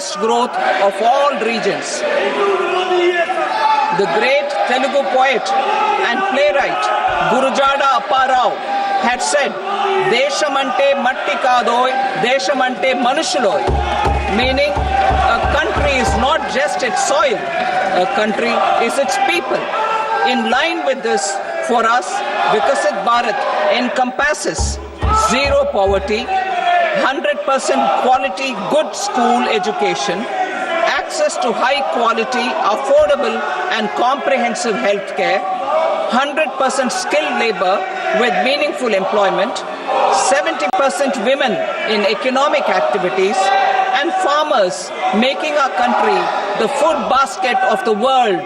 highest growth of all regions. The great Telugu poet and playwright Gurujada Apparao had said, Deshamante matti kadoy, Deshamante manushuloy, meaning a country is not just its soil, a country is its people. In line with this, for us, Vikasit Bharat encompasses zero poverty, 100% quality good school education, access to high quality, affordable and comprehensive health care, 100% skilled labor with meaningful employment, 70% women in economic activities, and farmers making our country the food basket of the world.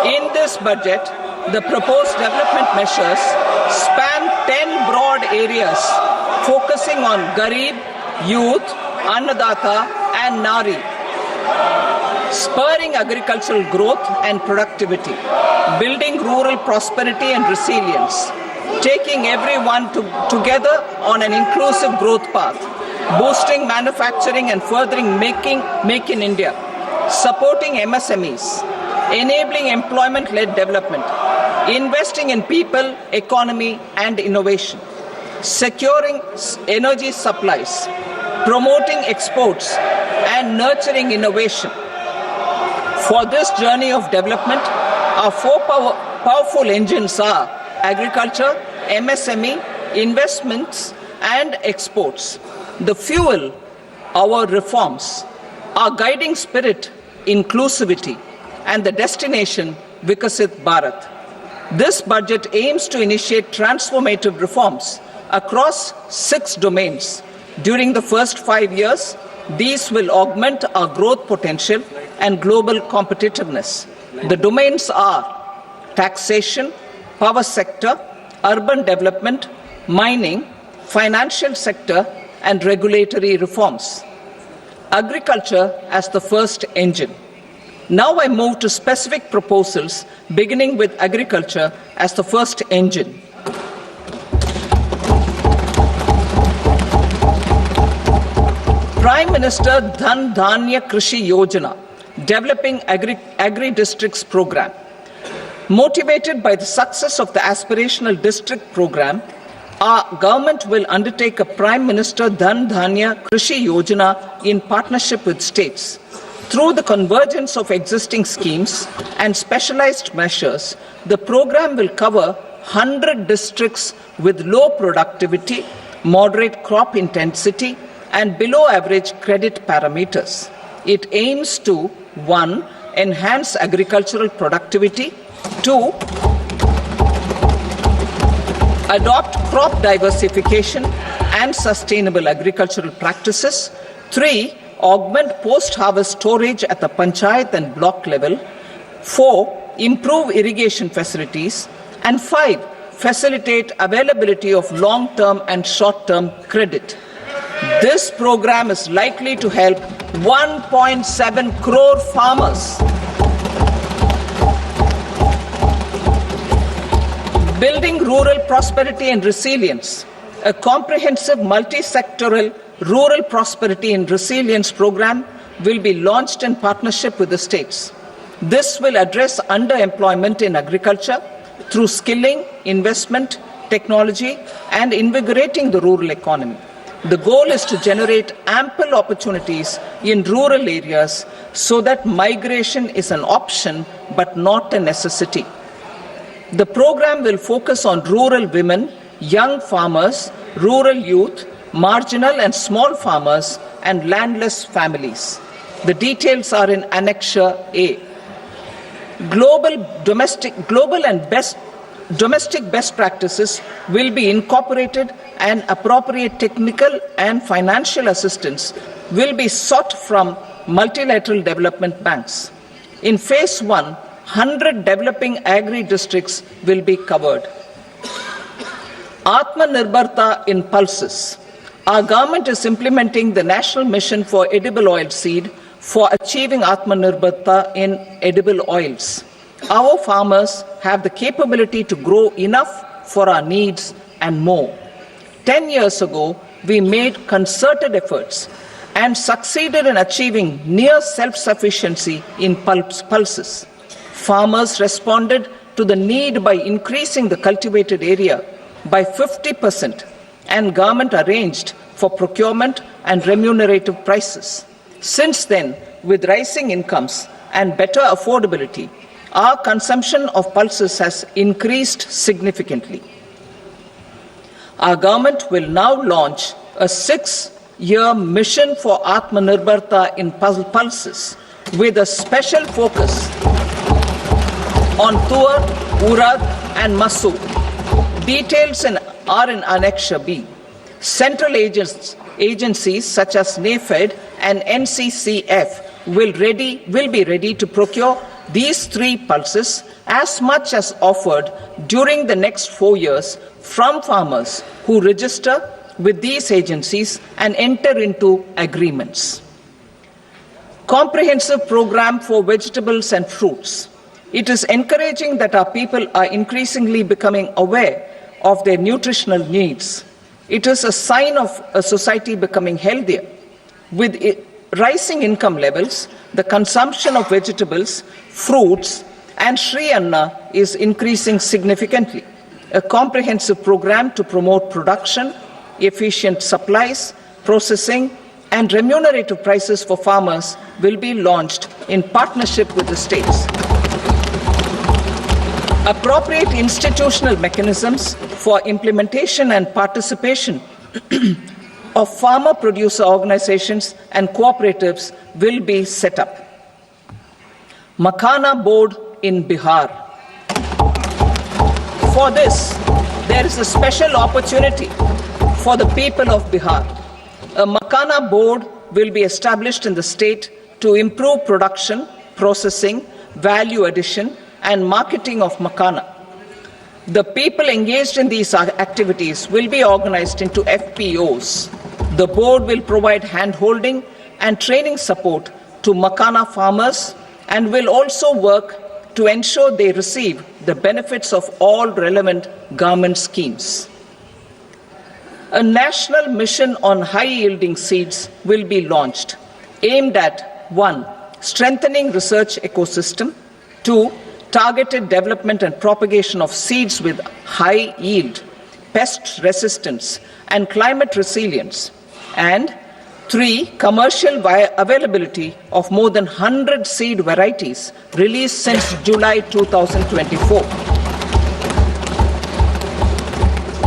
In this budget, the proposed development measures span 10 broad areas focusing on Garib, Youth, Annadata and Nari, spurring agricultural growth and productivity, building rural prosperity and resilience, taking everyone together on an inclusive growth path, boosting manufacturing and furthering Make in India, supporting MSMEs, enabling employment-led development, investing in people, economy and innovation, securing energy supplies, promoting exports and nurturing innovation. For this journey of development, our four powerful engines are agriculture, MSME, investments and exports. The fuel, our reforms, our guiding spirit, inclusivity, and the destination, Vikasit Bharat. This budget aims to initiate transformative reforms across 6 domains. During the first 5 years, these will augment our growth potential and global competitiveness. The domains are taxation, power sector, urban development, mining, financial sector, and regulatory reforms. Agriculture as the first engine. Now I move to specific proposals, beginning with agriculture as the first engine. Prime Minister Dhan Dhanya Krishi Yojana, Developing Agri-Districts Program. Motivated by the success of the Aspirational District Program, our government will undertake a Prime Minister Dhan Dhanya Krishi Yojana in partnership with states. Through the convergence of existing schemes and specialized measures, the program will cover 100 districts with low productivity, moderate crop intensity, and below average credit parameters. It aims to 1. Enhance agricultural productivity, 2. Adopt crop diversification and sustainable agricultural practices, 3. Augment post-harvest storage at the panchayat and block level, 4. Improve irrigation facilities, and 5. Facilitate availability of long-term and short-term credit. This program is likely to help 1.7 crore farmers. Building rural prosperity and resilience. A comprehensive multi-sectoral rural prosperity and resilience program will be launched in partnership with the states. This will address underemployment in agriculture through skilling, investment, technology, and invigorating the rural economy. The goal is to generate ample opportunities in rural areas so that migration is an option but not a necessity. The program will focus on rural women, young farmers, rural youth, marginal and small farmers, and landless families. The details are in Annexure A. Domestic best practices will be incorporated, and appropriate technical and financial assistance will be sought from multilateral development banks. In phase 1, 100 developing agri-districts will be covered. Atmanirbharta in pulses. Our government is implementing the National Mission for Edible Oilseed for achieving Atmanirbharta in edible oils. Our farmers have the capability to grow enough for our needs and more. 10 years ago, we made concerted efforts and succeeded in achieving near self-sufficiency in pulses. Farmers responded to the need by increasing the cultivated area by 50%, and government arranged for procurement and remunerative prices. Since then, with rising incomes and better affordability, our consumption of pulses has increased significantly. Our government will now launch a 6-year mission for Atmanirbharta in pulses with a special focus on Tur, Urad and Masoor. Details are in Annexure B. Central agencies such as NAFED and NCCF will be ready to procure these 3 pulses as much as offered during the next 4 years from farmers who register with these agencies and enter into agreements. Comprehensive program for vegetables and fruits. It is encouraging that our people are increasingly becoming aware of their nutritional needs. It is a sign of a society becoming healthier. With rising income levels, the consumption of vegetables, fruits, and Sri Anna is increasing significantly. A comprehensive program to promote production, efficient supplies, processing, and remunerative prices for farmers will be launched in partnership with the states. Appropriate institutional mechanisms for implementation and participation of farmer producer organizations and cooperatives will be set up. Makhana board in Bihar. For this, there is a special opportunity for the people of Bihar. A Makhana board will be established in the state to improve production, processing, value addition, and marketing of Makhana. The people engaged in these activities will be organized into FPOs. The board will provide hand-holding and training support to Makhana farmers and will also work to ensure they receive the benefits of all relevant government schemes. A national mission on high-yielding seeds will be launched, aimed at 1. Strengthening research ecosystem, 2. Targeted development and propagation of seeds with high yield, pest resistance, and climate resilience, and 3. Commercial availability of more than 100 seed varieties released since July 2024.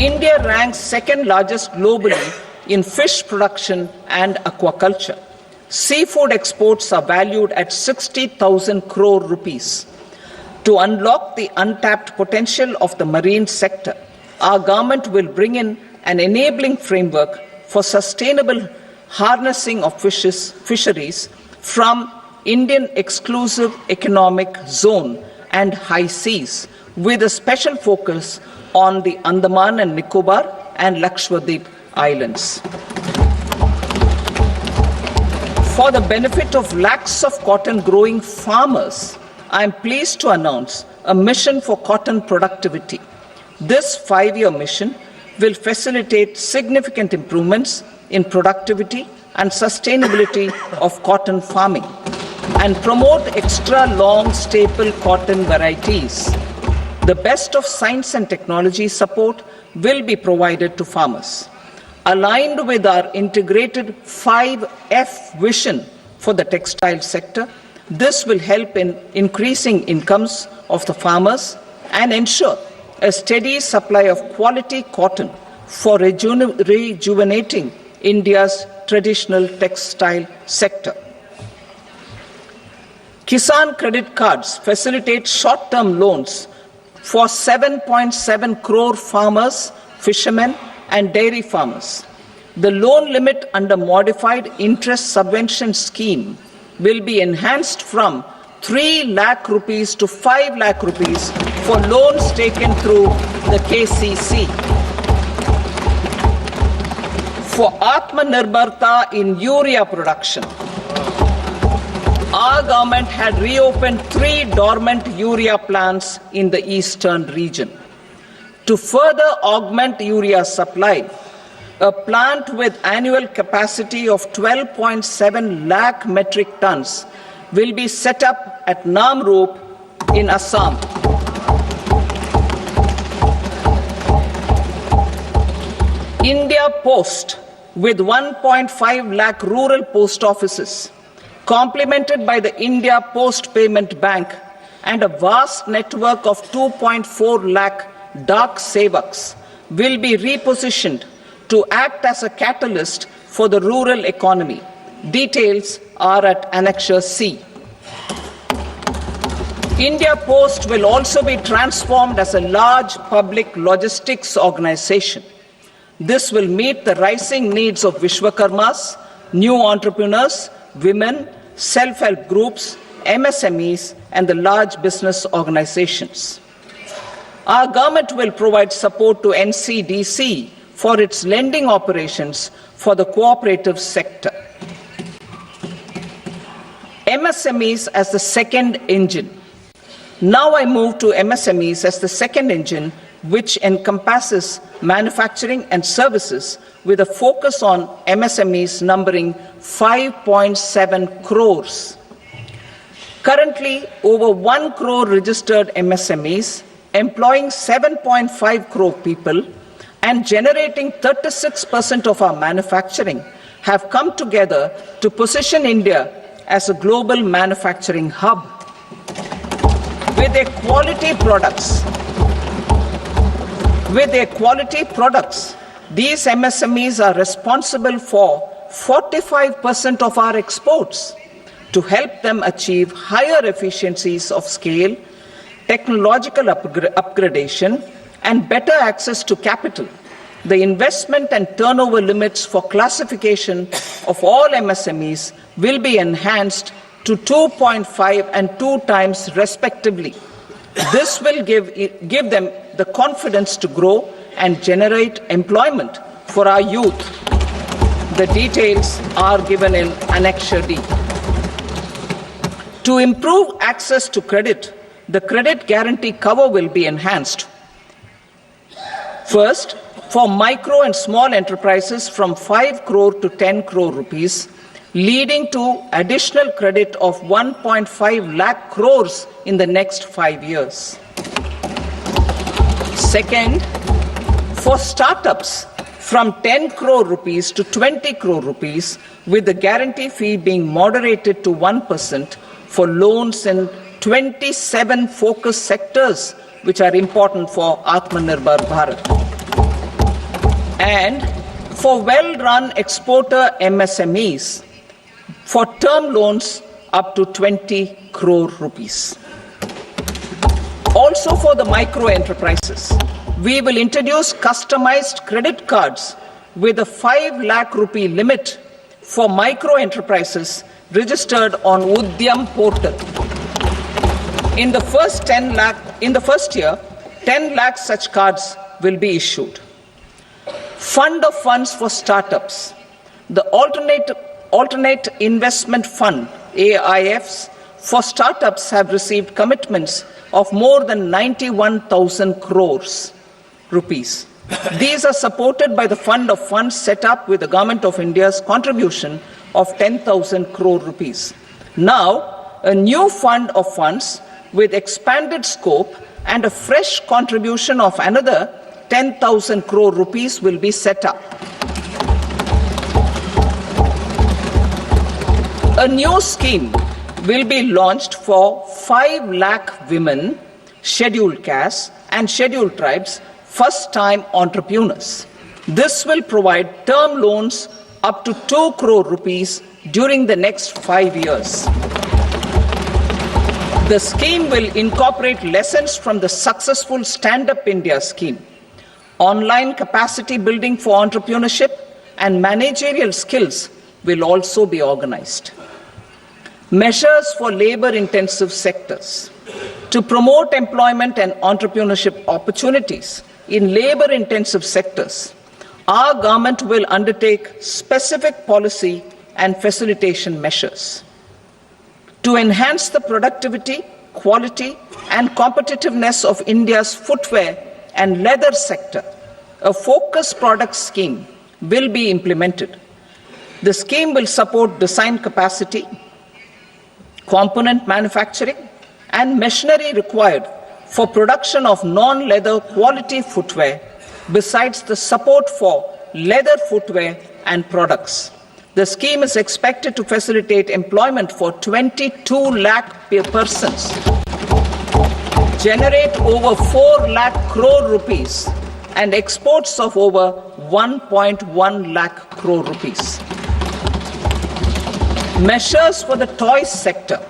India ranks second largest globally in fish production and aquaculture. Seafood exports are valued at 60,000 crore rupees. To unlock the untapped potential of the marine sector, our government will bring in an enabling framework for sustainable harnessing of fisheries from Indian exclusive economic zone and high seas, with a special focus on the Andaman and Nicobar and Lakshadweep Islands. For the benefit of lakhs of cotton growing farmers, I am pleased to announce a mission for cotton productivity. This 5-year mission will facilitate significant improvements in productivity and sustainability of cotton farming and promote extra long staple cotton varieties. The best of science and technology support will be provided to farmers. Aligned with our integrated 5F vision for the textile sector, this will help in increasing incomes of the farmers and ensure a steady supply of quality cotton for rejuvenating India's traditional textile sector. Kisan credit cards facilitate short-term loans for 7.7 crore farmers, fishermen, and dairy farmers. The loan limit under modified interest subvention scheme will be enhanced from 3 lakh rupees to 5 lakh rupees for loans taken through the KCC. For Atmanirbharta in urea production, our government had reopened 3 dormant urea plants in the eastern region. To further augment urea supply, A plant with annual capacity of 12.7 lakh metric tons will be set up at Namrup in Assam. India Post, with 1.5 lakh rural post offices, complemented by the India Post Payment Bank and a vast network of 2.4 lakh Dak Sevaks, will be repositioned to act as a catalyst for the rural economy. Details are at Annexure C. India Post will also be transformed as a large public logistics organization. This will meet the rising needs of Vishwakarmas, new entrepreneurs, women, self-help groups, MSMEs, and the large business organizations. Our government will provide support to NCDC for its lending operations for the cooperative sector. MSMEs as the second engine. Now I move to MSMEs as the second engine, which encompasses manufacturing and services with a focus on MSMEs numbering 5.7 crores. Currently, over 1 crore registered MSMEs, employing 7.5 crore people and generating 36% of our manufacturing, have come together to position India as a global manufacturing hub. With their quality products, these MSMEs are responsible for 45% of our exports. To help them achieve higher efficiencies of scale, technological upgradation, and better access to capital, the investment and turnover limits for classification of all MSMEs will be enhanced to 2.5 and 2 times respectively. This will give them the confidence to grow and generate employment for our youth. The details are given in Annexure D. To improve access to credit, the credit guarantee cover will be enhanced. First, for micro and small enterprises from 5 crore to 10 crore rupees, leading to additional credit of 1.5 lakh crores in the next 5 years. Second, for startups from 10 crore rupees to 20 crore rupees, with the guarantee fee being moderated to 1% for loans in 27 focus sectors which are important for Atmanirbhar Bharat. And for well-run exporter MSMEs, for term loans up to 20 crore rupees. Also for the micro enterprises, we will introduce customized credit cards with a 5 lakh rupee limit for micro enterprises registered on Udyam portal. In the first year, 10 lakh such cards will be issued. Fund of funds for startups. The Alternate Investment Fund, AIFs, for startups have received commitments of more than 91,000 crores rupees. These are supported by the fund of funds set up with the Government of India's contribution of 10,000 crore rupees. Now, a new fund of funds with expanded scope and a fresh contribution of another 10,000 crore rupees will be set up. A new scheme will be launched for 5 lakh women, scheduled castes and scheduled tribes, first-time entrepreneurs. This will provide term loans up to 2 crore rupees during the next 5 years. The scheme will incorporate lessons from the successful Stand Up India scheme. Online capacity building for entrepreneurship and managerial skills will also be organized. Measures for labor-intensive sectors. To promote employment and entrepreneurship opportunities in labor-intensive sectors, our government will undertake specific policy and facilitation measures. To enhance the productivity, quality, and competitiveness of India's footwear and leather sector, a focus product scheme will be implemented. The scheme will support design capacity, component manufacturing, and machinery required for production of non-leather quality footwear, besides the support for leather footwear and products. The scheme is expected to facilitate employment for 22 lakh persons, generate over 4 lakh crore rupees, and exports of over 1.1 lakh crore rupees. Measures for the toys sector.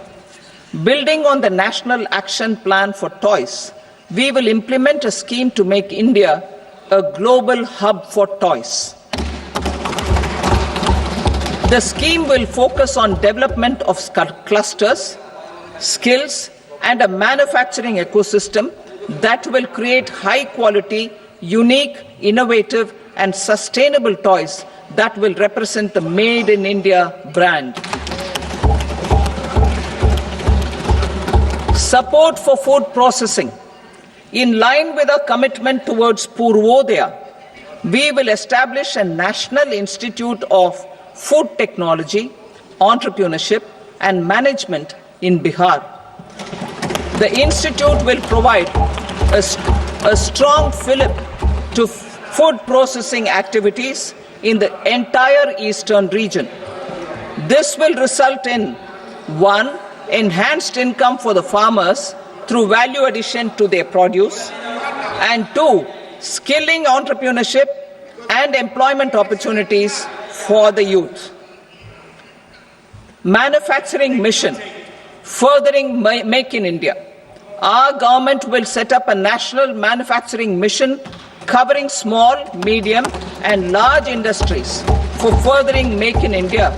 Building on the National Action Plan for Toys, we will implement a scheme to make India a global hub for toys. The scheme will focus on development of clusters, skills, and a manufacturing ecosystem that will create high-quality, unique, innovative, and sustainable toys that will represent the Made in India brand. Support for food processing. In line with our commitment towards Purvodaya, we will establish a National Institute of Food Technology, Entrepreneurship and Management in Bihar. The institute will provide a strong fillip to food processing activities in the entire eastern region. This will result in 1. Enhanced income for the farmers through value addition to their produce, and 2. Skilling entrepreneurship and employment opportunities for the youth. Manufacturing mission, furthering Make in India. Our government will set up a national manufacturing mission covering small, medium, and large industries for furthering Make in India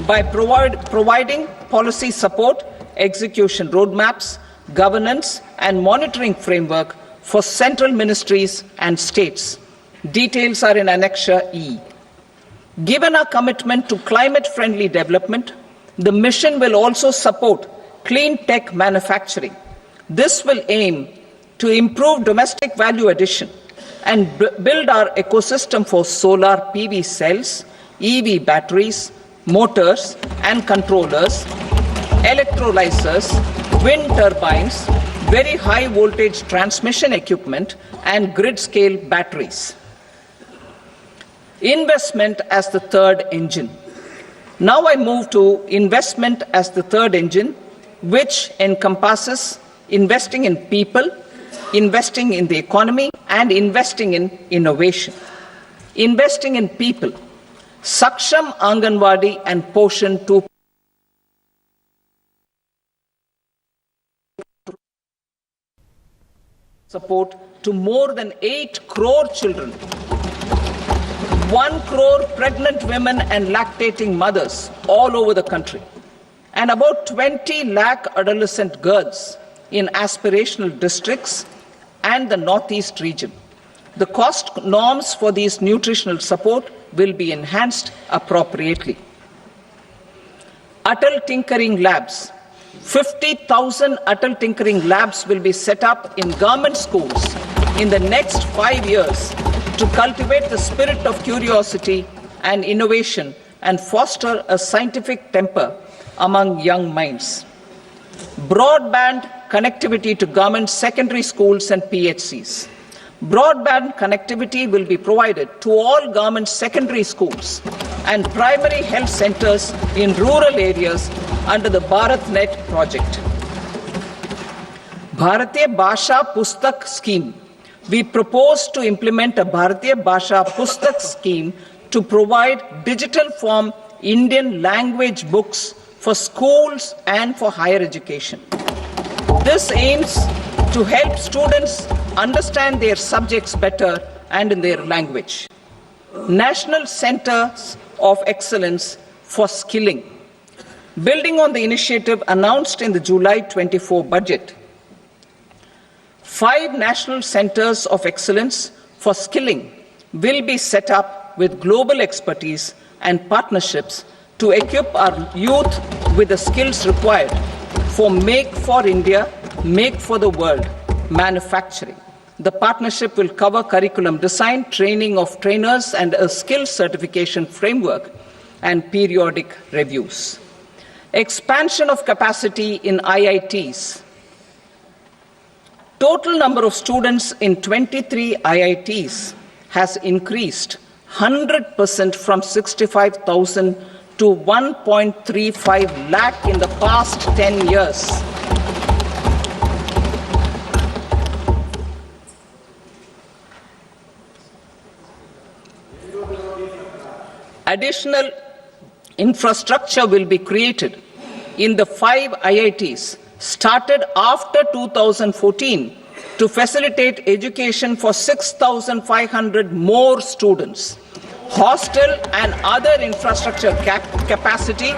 by providing policy support, execution roadmaps, governance, and monitoring framework for central ministries and states. Details are in Annexure E. Given our commitment to climate-friendly development, the mission will also support clean tech manufacturing. This will aim to improve domestic value addition and build our ecosystem for solar PV cells, EV batteries, motors and controllers, electrolyzers, wind turbines, very high voltage transmission equipment, and grid-scale batteries. Investment as the third engine. Now I move to investment as the third engine, which encompasses investing in people, investing in the economy, and investing in innovation. Investing in people. Saksham Anganwadi and Poshan 2. Support to more than 8 crore children, 1 crore pregnant women and lactating mothers all over the country, and about 20 lakh adolescent girls in aspirational districts and the Northeast region. The cost norms for these nutritional support will be enhanced appropriately. Atal Tinkering Labs. 50,000 Atal Tinkering Labs will be set up in government schools in the next 5 years to cultivate the spirit of curiosity and innovation and foster a scientific temper among young minds. Broadband connectivity to government secondary schools and PHCs. Broadband connectivity will be provided to all government secondary schools and primary health centers in rural areas under the BharatNet project. Bharatiya Bhasha Pustak Scheme. We propose to implement a Bharatiya Bhasha Pustak scheme to provide digital form Indian language books for schools and for higher education. This aims to help students understand their subjects better and in their language. National Centers of Excellence for Skilling. Building on the initiative announced in the July 24 budget, 5 national centers of excellence for skilling will be set up with global expertise and partnerships to equip our youth with the skills required for Make for India, Make for the World manufacturing. The partnership will cover curriculum design, training of trainers, and a skill certification framework and periodic reviews. Expansion of capacity in IITs. Total number of students in 23 IITs has increased 100% from 65,000 to 1.35 lakh in the past 10 years. Additional infrastructure will be created in the 5 IITs started after 2014 to facilitate education for 6,500 more students. Hostel and other infrastructure capacity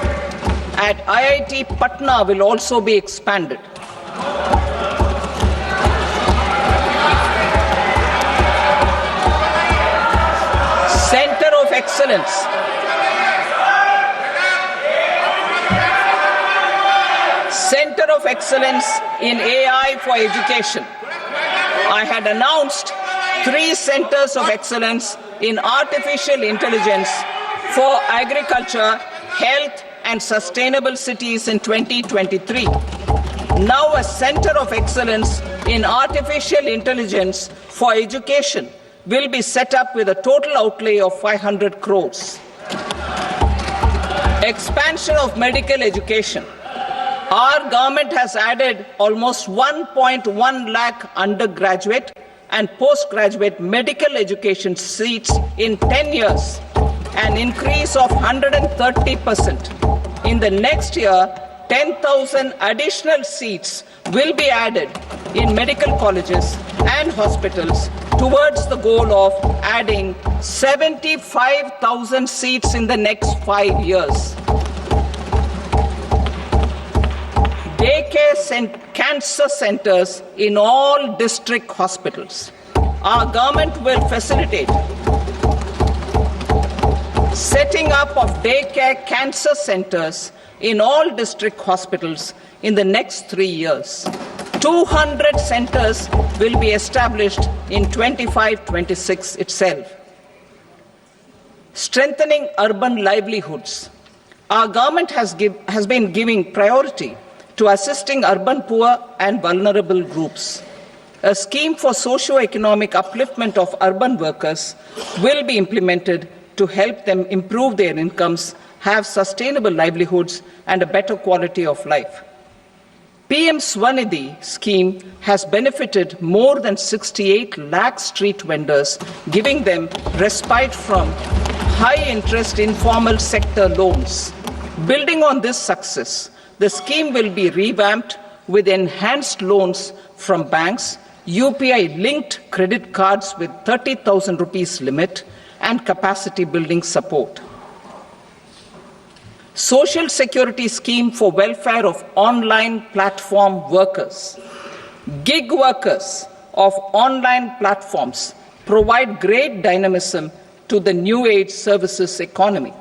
at IIT Patna will also be expanded. Center of Excellence. Center of Excellence in AI for Education. I had announced 3 centers of excellence in artificial intelligence for agriculture, health, and sustainable cities in 2023. Now a center of excellence in artificial intelligence for education will be set up with a total outlay of 500 crores. Expansion of medical education. Our government has added almost 1.1 lakh undergraduate and postgraduate medical education seats in 10 years, an increase of 130%. In the next year, 10,000 additional seats will be added in medical colleges and hospitals towards the goal of adding 75,000 seats in the next 5 years. Daycare cancer centers in all district hospitals. Our government will facilitate setting up of daycare cancer centers in all district hospitals in the next 3 years. 200 centers will be established in 25-26 itself. Strengthening urban livelihoods. Our government has been giving priority to assisting urban poor and vulnerable groups. A scheme for socio-economic upliftment of urban workers will be implemented to help them improve their incomes, have sustainable livelihoods, and a better quality of life. PM Swanidhi scheme has benefited more than 68 lakh street vendors, giving them respite from high-interest informal sector loans. Building on this success, the scheme will be revamped with enhanced loans from banks, UPI-linked credit cards with 30,000 rupees limit, and capacity building support. Social Security Scheme for welfare of online platform workers. Gig workers of online platforms provide great dynamism to the new age services economy.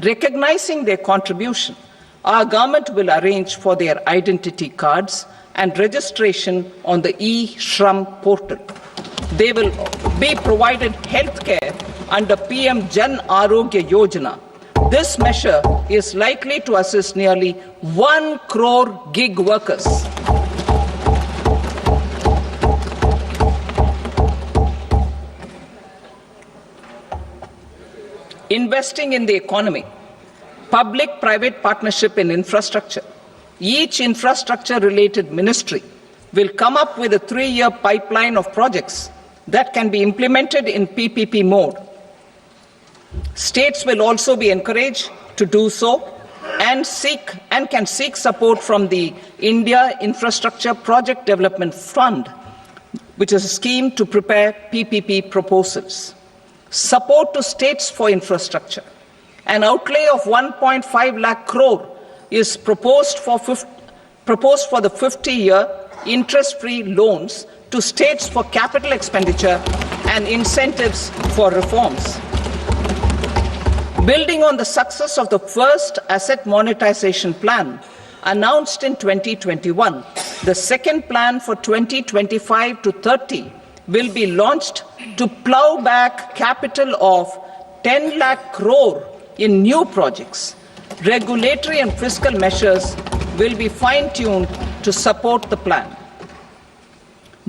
Recognizing their contribution, our government will arrange for their identity cards and registration on the e-Shram portal. They will be provided healthcare under PM Jan Arogya Yojana. This measure is likely to assist nearly 1 crore gig workers. Investing in the economy. Public-private partnership in infrastructure. Each infrastructure-related ministry will come up with a 3-year pipeline of projects that can be implemented in PPP mode. States will also be encouraged to do so and can seek support from the India Infrastructure Project Development Fund, which is a scheme to prepare PPP proposals. Support to states for infrastructure. An outlay of 1.5 lakh crore is proposed for the 50-year interest-free loans to states for capital expenditure and incentives for reforms. Building on the success of the first asset monetization plan announced in 2021, the second plan for 2025 to 30 will be launched to plough back capital of 10 lakh crore in new projects. Regulatory and fiscal measures will be fine-tuned to support the plan.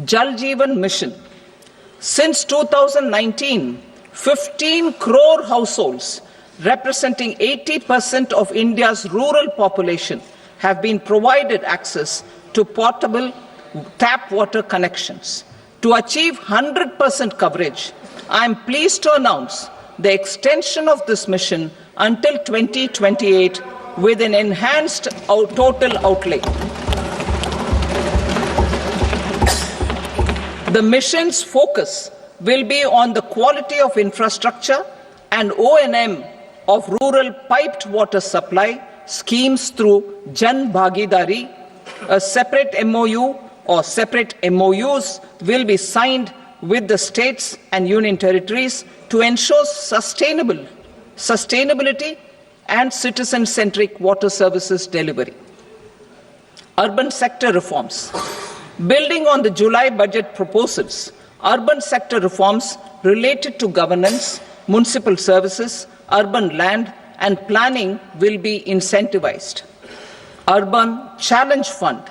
Jal Jeevan Mission. Since 2019, 15 crore households, representing 80% of India's rural population, have been provided access to portable tap water connections. To achieve 100% coverage, I am pleased to announce the extension of this mission until 2028 with an enhanced total outlay. The mission's focus will be on the quality of infrastructure and O&M of rural piped water supply schemes through Jan Bhagidari. A separate MOU or separate MOUs will be signed with the states and union territories to ensure sustainability and citizen-centric water services delivery. Urban sector reforms. Building on the July budget proposals, urban sector reforms related to governance, municipal services, urban land and planning will be incentivized. Urban Challenge Fund.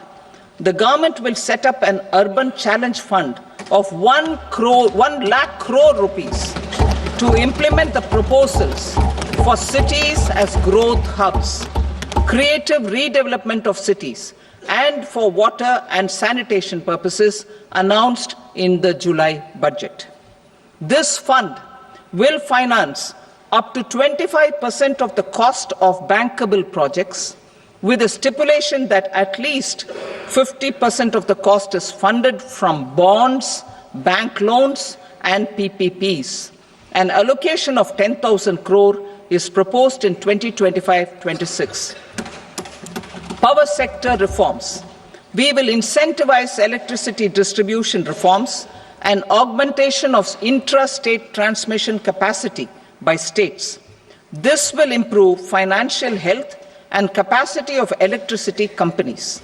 The government will set up an Urban Challenge Fund of 1 lakh crore rupees to implement the proposals for cities as growth hubs, creative redevelopment of cities, and for water and sanitation purposes announced in the July budget. This fund will finance up to 25% of the cost of bankable projects, with a stipulation that at least 50% of the cost is funded from bonds, bank loans, and PPPs. An allocation of 10,000 crore is proposed in 2025-26. Power sector reforms. We will incentivize electricity distribution reforms and augmentation of intra-state transmission capacity by states. This will improve financial health and capacity of electricity companies.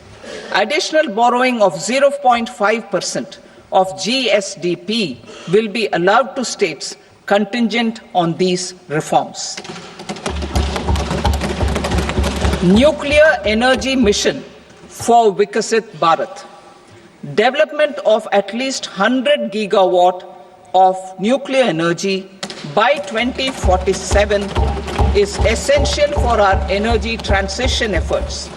Additional borrowing of 0.5% of GSDP will be allowed to states contingent on these reforms. Nuclear energy mission for Vikasit Bharat. Development of at least 100 gigawatt of nuclear energy by 2047 is essential for our energy transition efforts.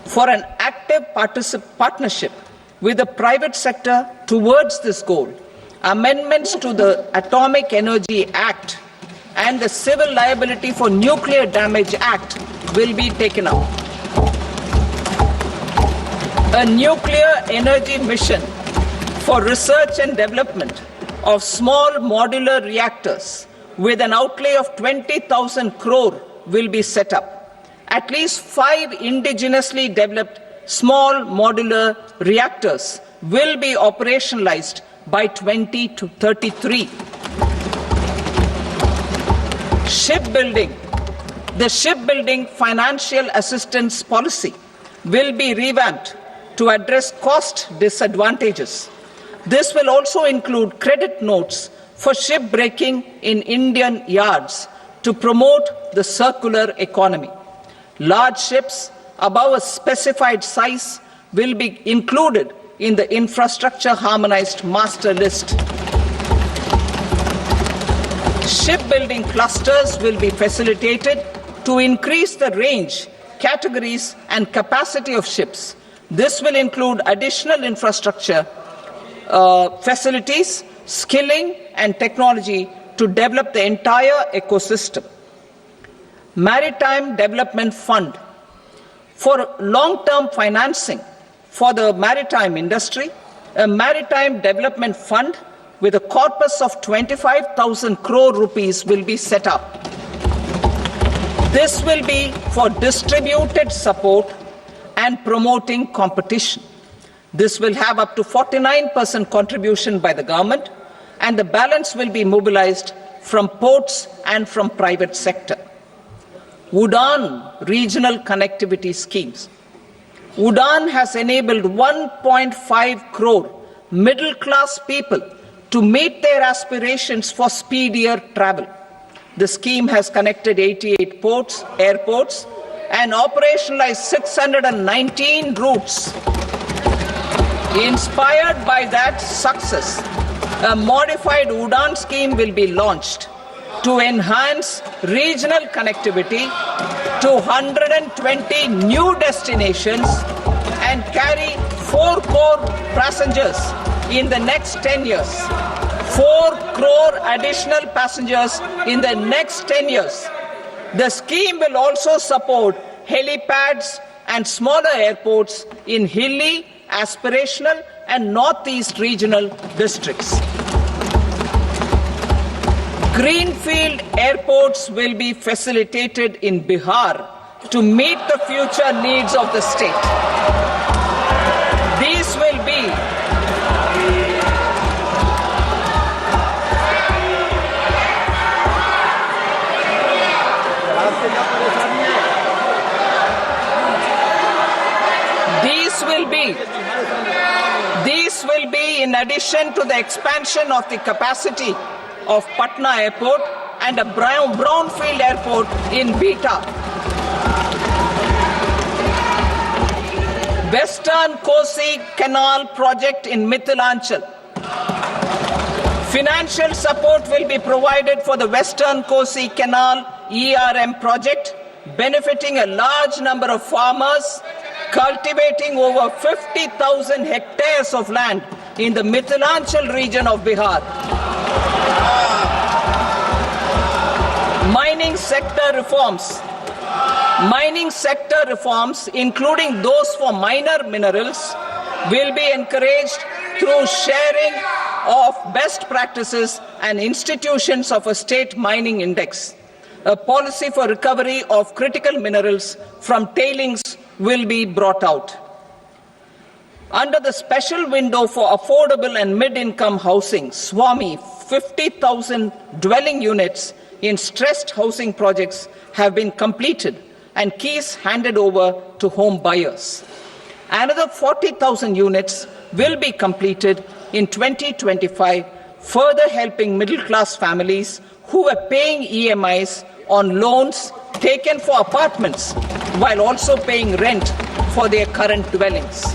For an active partnership with the private sector towards this goal, amendments to the Atomic Energy Act and the Civil Liability for Nuclear Damage Act will be taken up. A nuclear energy mission for research and development of small modular reactors with an outlay of 20,000 crore will be set up. At least 5 indigenously developed small modular reactors will be operationalized by 2033. Shipbuilding. The shipbuilding financial assistance policy will be revamped to address cost disadvantages. This will also include credit notes for shipbreaking in Indian yards to promote the circular economy. Large ships above a specified size will be included in the infrastructure harmonized master list. Shipbuilding clusters will be facilitated to increase the range, categories, and capacity of ships. This will include additional infrastructure, facilities, skilling, and technology to develop the entire ecosystem. Maritime Development Fund. For long-term financing for the maritime industry, a Maritime Development Fund with a corpus of 25,000 crore rupees will be set up. This will be for distributed support and promoting competition. This will have up to 49% contribution by the government, and the balance will be mobilized from ports and from private sector. UDAN regional connectivity schemes. UDAN has enabled 1.5 crore middle-class people to meet their aspirations for speedier travel. The scheme has connected 88 airports, and operationalized 619 routes. Inspired by that success, a modified UDAN scheme will be launched to enhance regional connectivity to 120 new destinations and carry 4 crore passengers in the next 10 years. 4 crore additional passengers in the next 10 years. The scheme will also support helipads and smaller airports in hilly, aspirational and northeast regional districts. Greenfield airports will be facilitated in Bihar to meet the future needs of the state. These will be in addition to the expansion of the capacity of Patna Airport and a brownfield airport in Beta. Western Kosi Canal project in Mithilanchal. Financial support will be provided for the Western Kosi Canal ERM project, benefiting a large number of farmers, cultivating over 50,000 hectares of land in the Mithilanchal region of Bihar. Mining sector reforms, including those for minor minerals, will be encouraged through sharing of best practices and institutions of a state mining index. A policy for recovery of critical minerals from tailings will be brought out. Under the special window for affordable and mid-income housing, Swami, 50,000 dwelling units in stressed housing projects have been completed and keys handed over to home buyers. Another 40,000 units will be completed in 2025, further helping middle-class families who were paying EMIs on loans taken for apartments while also paying rent for their current dwellings.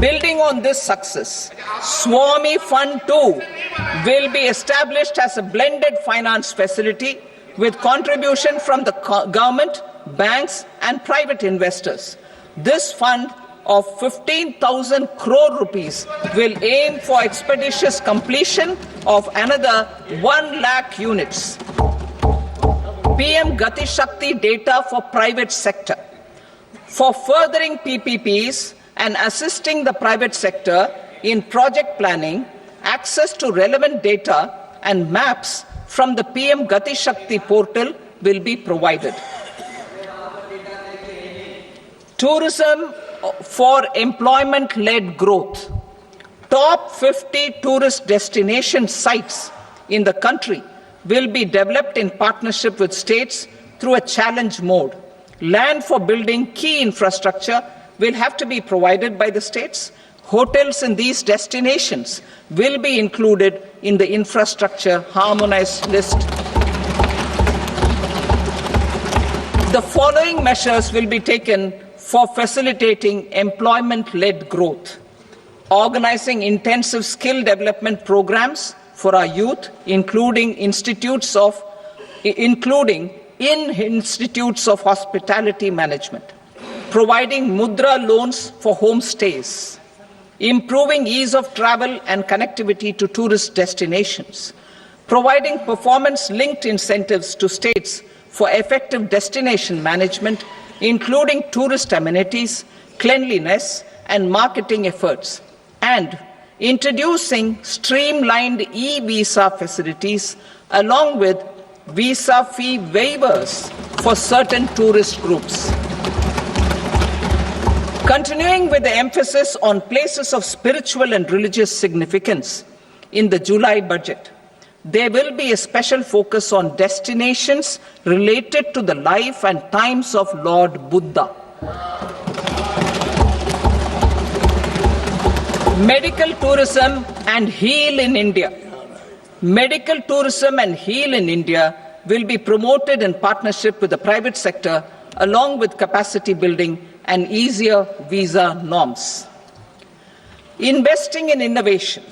Building on this success, Swami Fund 2 will be established as a blended finance facility with contribution from the government, banks and private investors. This fund of 15,000 crore rupees will aim for expeditious completion of another 1 lakh units. PM Gati Shakti data for private sector. For furthering PPPs and assisting the private sector in project planning, access to relevant data and maps from the PM Gati Shakti portal will be provided. Tourism for employment-led growth. Top 50 tourist destination sites in the country will be developed in partnership with states through a challenge mode. Land for building key infrastructure will have to be provided by the states. Hotels in these destinations will be included in the infrastructure harmonized list. The following measures will be taken for facilitating employment-led growth. Organizing intensive skill development programs for our youth, including in institutes of hospitality management. Providing mudra loans for homestays. Improving ease of travel and connectivity to tourist destinations. Providing performance-linked incentives to states for effective destination management, including tourist amenities, cleanliness, and marketing efforts. And introducing streamlined e-visa facilities along with visa fee waivers for certain tourist groups. Continuing with the emphasis on places of spiritual and religious significance, in the July budget, there will be a special focus on destinations related to the life and times of Lord Buddha. Medical tourism and Heal in India. Medical tourism and Heal in India will be promoted in partnership with the private sector, along with capacity building and easier visa norms. Investing in innovation.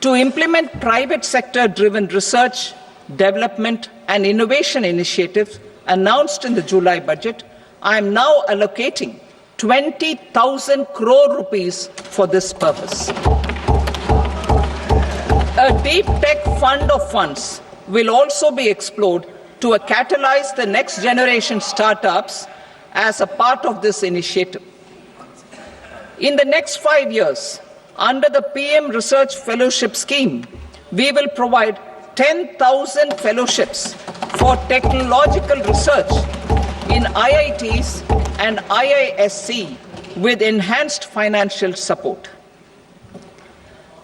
To implement private sector-driven research, development and innovation initiatives announced in the July budget, I am now allocating 20,000 crore rupees for this purpose. A deep tech fund of funds will also be explored to catalyze the next generation startups as a part of this initiative. In the next 5 years, under the PM Research Fellowship Scheme, we will provide 10,000 fellowships for technological research in IITs and IISc with enhanced financial support.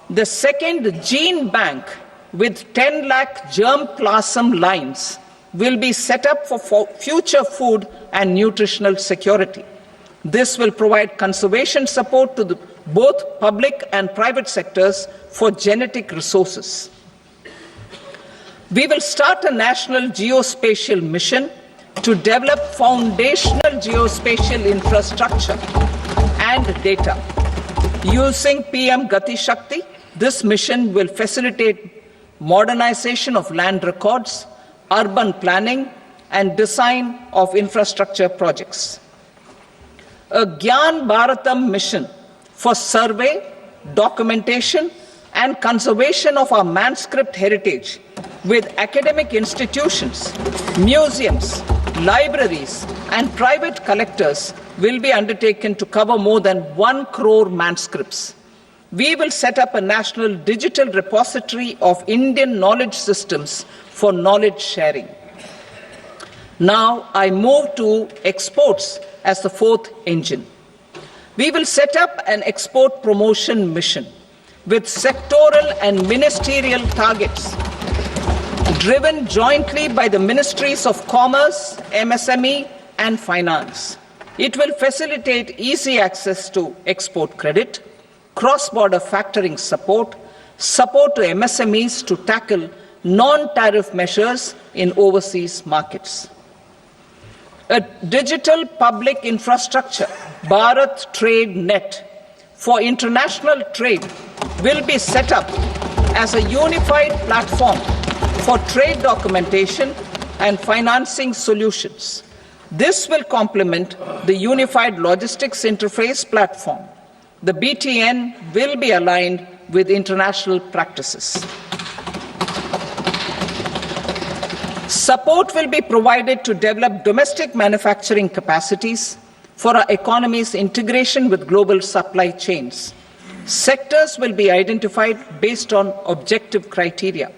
The second gene bank with 10 lakh germ plasm lines will be set up for future food and nutritional security. This will provide conservation support to both public and private sectors for genetic resources. We will start a national geospatial mission to develop foundational geospatial infrastructure and data. Using PM Gati Shakti, this mission will facilitate modernization of land records, urban planning, and design of infrastructure projects. A Gyan Bharatam mission for survey, documentation, and conservation of our manuscript heritage with academic institutions, museums, libraries, and private collectors will be undertaken to cover more than 1 crore manuscripts. We will set up a national digital repository of Indian knowledge systems for knowledge sharing. Now I move to exports as the fourth engine. We will set up an export promotion mission with sectoral and ministerial targets driven jointly by the Ministries of Commerce, MSME, and Finance. It will facilitate easy access to export credit, cross-border factoring support, support to MSMEs to tackle non-tariff measures in overseas markets. A digital public infrastructure, Bharat Trade Net, for international trade will be set up as a unified platform for trade documentation and financing solutions. This will complement the Unified Logistics Interface platform. The BTN will be aligned with international practices. Support will be provided to develop domestic manufacturing capacities for our economy's integration with global supply chains. Sectors will be identified based on objective criteria.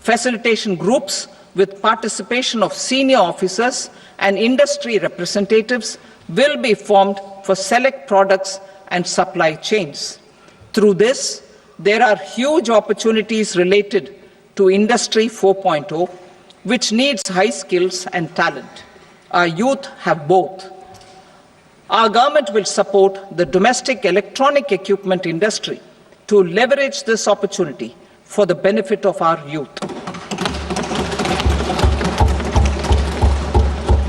Facilitation groups with participation of senior officers and industry representatives will be formed for select products and supply chains. Through this, there are huge opportunities related to Industry 4.0, which needs high skills and talent. Our youth have both. Our government will support the domestic electronic equipment industry to leverage this opportunity for the benefit of our youth.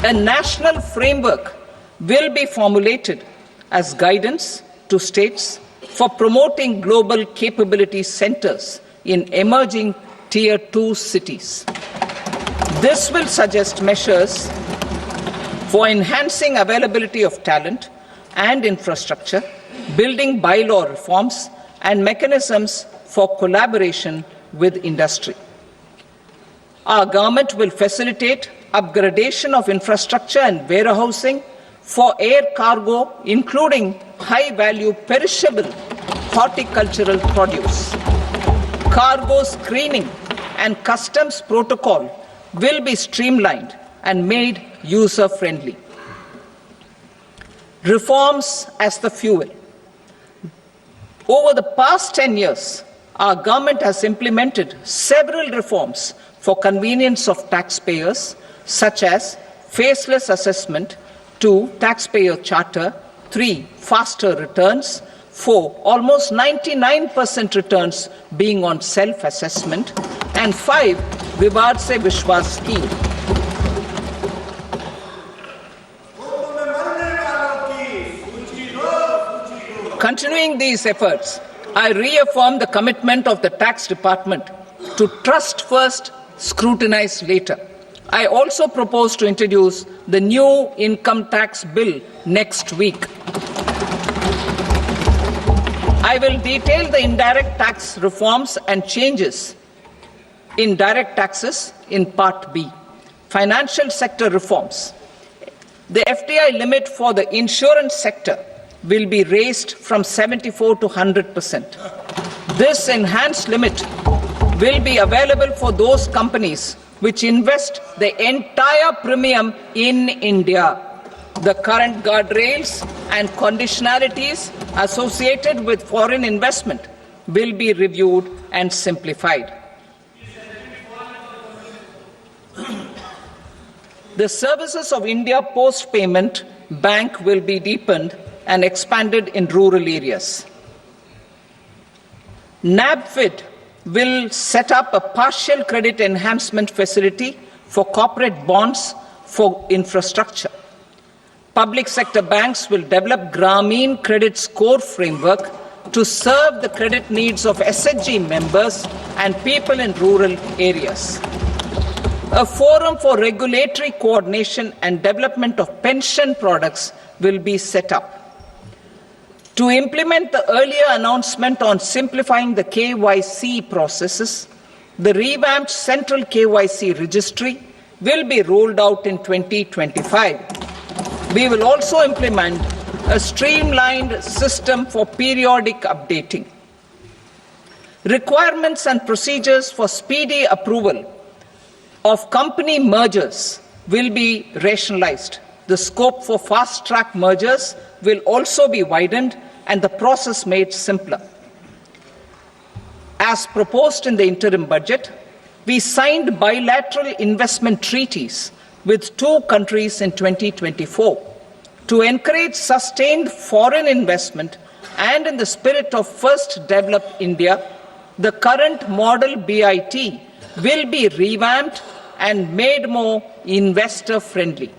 A national framework will be formulated as guidance to states for promoting global capability centers in emerging Tier 2 cities. This will suggest measures for enhancing availability of talent and infrastructure, building bylaw reforms, and mechanisms for collaboration with industry. Our government will facilitate upgradation of infrastructure and warehousing for air cargo, including high-value perishable horticultural produce. Cargo screening and customs protocol will be streamlined and made user-friendly. Reforms as the fuel. Over the past 10 years, our government has implemented several reforms for convenience of taxpayers, such as faceless assessment, 2, taxpayer charter, 3, faster returns, 4. Almost 99% returns being on self-assessment. And 5. Vivad Se Vishwas scheme. Continuing these efforts, I reaffirm the commitment of the Tax Department to trust first, scrutinize later. I also propose to introduce the new income tax bill next week. I will detail the indirect tax reforms and changes in direct taxes in Part B. Financial sector reforms. The FDI limit for the insurance sector will be raised from 74 to 100%. This enhanced limit will be available for those companies which invest the entire premium in India. The current guardrails and conditionalities associated with foreign investment will be reviewed and simplified. The services of India Post Payment Bank will be deepened and expanded in rural areas. NABFID will set up a partial credit enhancement facility for corporate bonds for infrastructure. Public sector banks will develop Grameen Credit Score framework to serve the credit needs of SHG members and people in rural areas. A forum for regulatory coordination and development of pension products will be set up. To implement the earlier announcement on simplifying the KYC processes, the revamped Central KYC Registry will be rolled out in 2025. We will also implement a streamlined system for periodic updating. Requirements and procedures for speedy approval of company mergers will be rationalized. The scope for fast-track mergers will also be widened and the process made simpler. As proposed in the interim budget, we signed bilateral investment treaties with 2 countries in 2024 to encourage sustained foreign investment, and in the spirit of First Develop India, the current model BIT will be revamped and made more investor-friendly.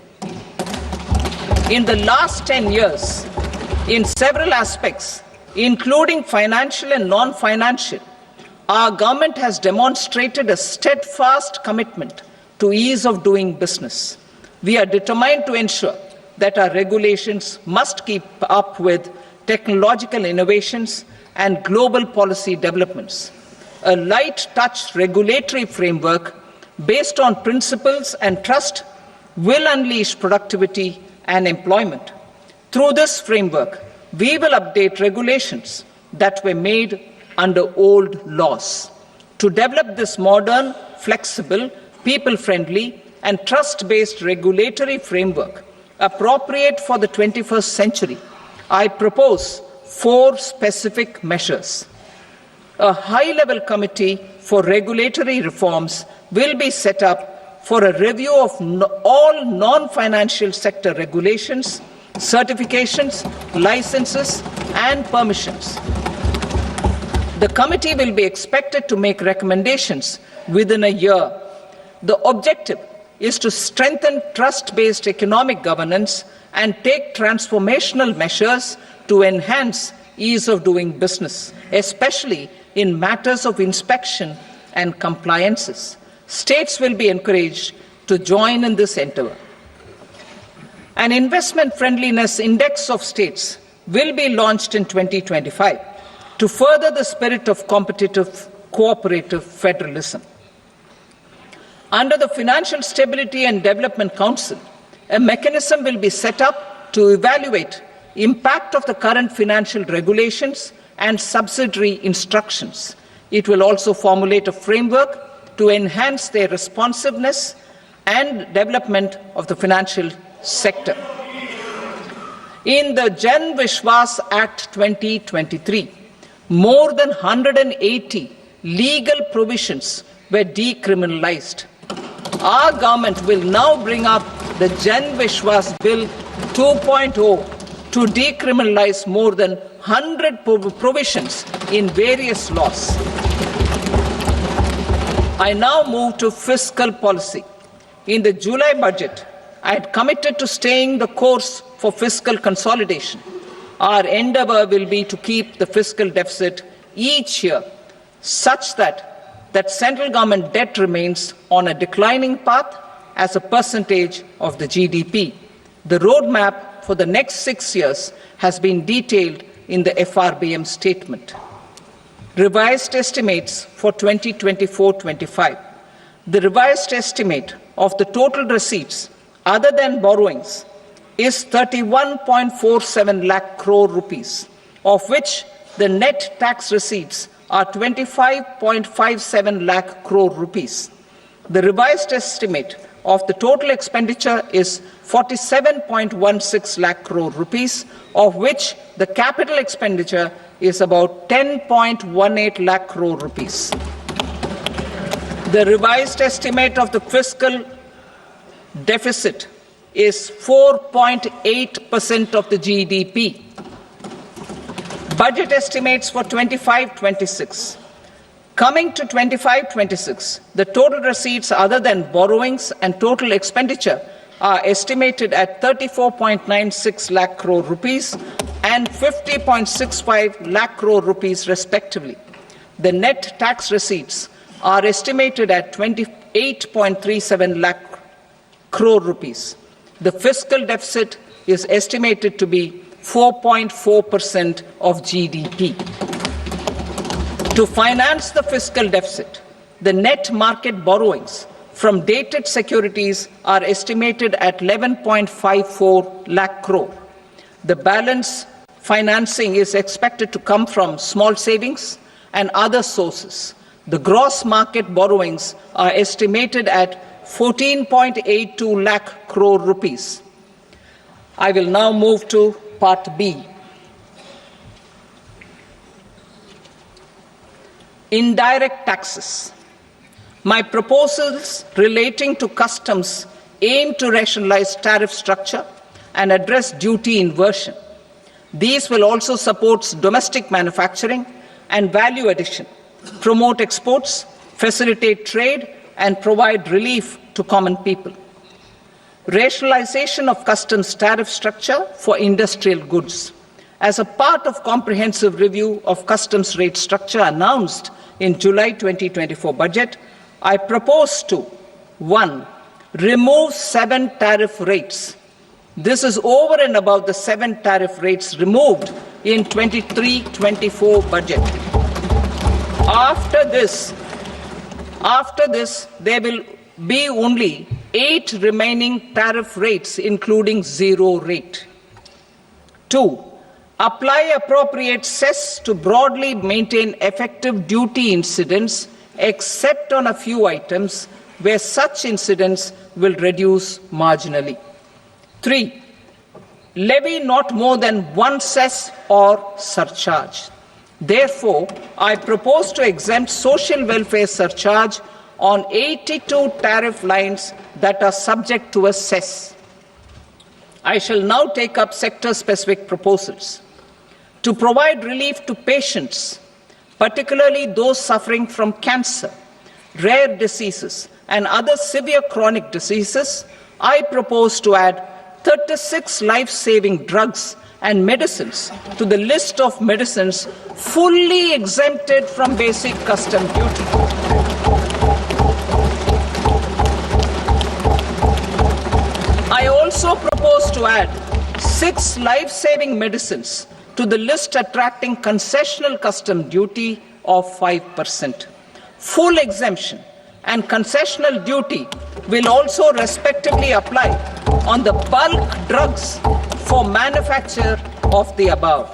In the last 10 years, in several aspects, including financial and non-financial, our government has demonstrated a steadfast commitment to ease of doing business. We are determined to ensure that our regulations must keep up with technological innovations and global policy developments. A light-touch regulatory framework based on principles and trust will unleash productivity and employment. Through this framework, we will update regulations that were made under old laws. To develop this modern, flexible, people-friendly, and trust-based regulatory framework appropriate for the 21st century, I propose 4 specific measures. A high-level committee for regulatory reforms will be set up for a review of all non-financial sector regulations, certifications, licenses, and permissions. The committee will be expected to make recommendations within a year. The objective is to strengthen trust-based economic governance and take transformational measures to enhance ease of doing business, especially in matters of inspection and compliances. States will be encouraged to join in this endeavor. An investment friendliness index of states will be launched in 2025 to further the spirit of competitive, cooperative federalism. Under the Financial Stability and Development Council, a mechanism will be set up to evaluate impact of the current financial regulations and subsidiary instructions. It will also formulate a framework to enhance their responsiveness and development of the financial sector. In the Jan Vishwas Act 2023, more than 180 legal provisions were decriminalized. Our government will now bring up the Jan Vishwas Bill 2.0 to decriminalize more than 100 provisions in various laws. I now move to fiscal policy. In the July budget, I had committed to staying the course for fiscal consolidation. Our endeavour will be to keep the fiscal deficit each year such that central government debt remains on a declining path as a percentage of the GDP. The roadmap for the next 6 years has been detailed in the FRBM statement. Revised estimates for 2024-25. The revised estimate of the total receipts other than borrowings is 31.47 lakh crore rupees, of which the net tax receipts are 25.57 lakh crore rupees. The revised estimate of the total expenditure is 47.16 lakh crore rupees, of which the capital expenditure is about 10.18 lakh crore rupees. The revised estimate of the fiscal deficit is 4.8% of the GDP. Budget estimates for 25-26. Coming to 25-26, the total receipts other than borrowings and total expenditure are estimated at 34.96 lakh crore rupees and 50.65 lakh crore rupees respectively. The net tax receipts are estimated at 28.37 lakh crore rupees. The fiscal deficit is estimated to be 4.4% of GDP. To finance the fiscal deficit, the net market borrowings from dated securities are estimated at 11.54 lakh crore. The balance financing is expected to come from small savings and other sources. The gross market borrowings are estimated at 14.82 lakh crore rupees. I will now move to Part B. Indirect taxes. My proposals relating to customs aim to rationalize tariff structure and address duty inversion. These will also support domestic manufacturing and value addition, promote exports, facilitate trade, and provide relief to common people. Rationalization of customs tariff structure for industrial goods. As a part of comprehensive review of customs rate structure announced in July 2024 budget, I propose to 1. Remove 7 tariff rates. This is over and above the 7 tariff rates removed in 23-24 budget. After this, there will be only 8 remaining tariff rates, including 0 rate. 2. Apply appropriate cess to broadly maintain effective duty incidence, except on a few items where such incidence will reduce marginally. 3. Levy not more than 1 cess or surcharge. Therefore, I propose to exempt social welfare surcharge on 82 tariff lines that are subject to a cess. I shall now take up sector-specific proposals. To provide relief to patients, particularly those suffering from cancer, rare diseases, and other severe chronic diseases, I propose to add 36 life-saving drugs and medicines to the list of medicines fully exempted from basic custom duty. I also propose to add 6 life-saving medicines to the list attracting concessional custom duty of 5%. Full exemption and concessional duty will also respectively apply on the bulk drugs for manufacture of the above.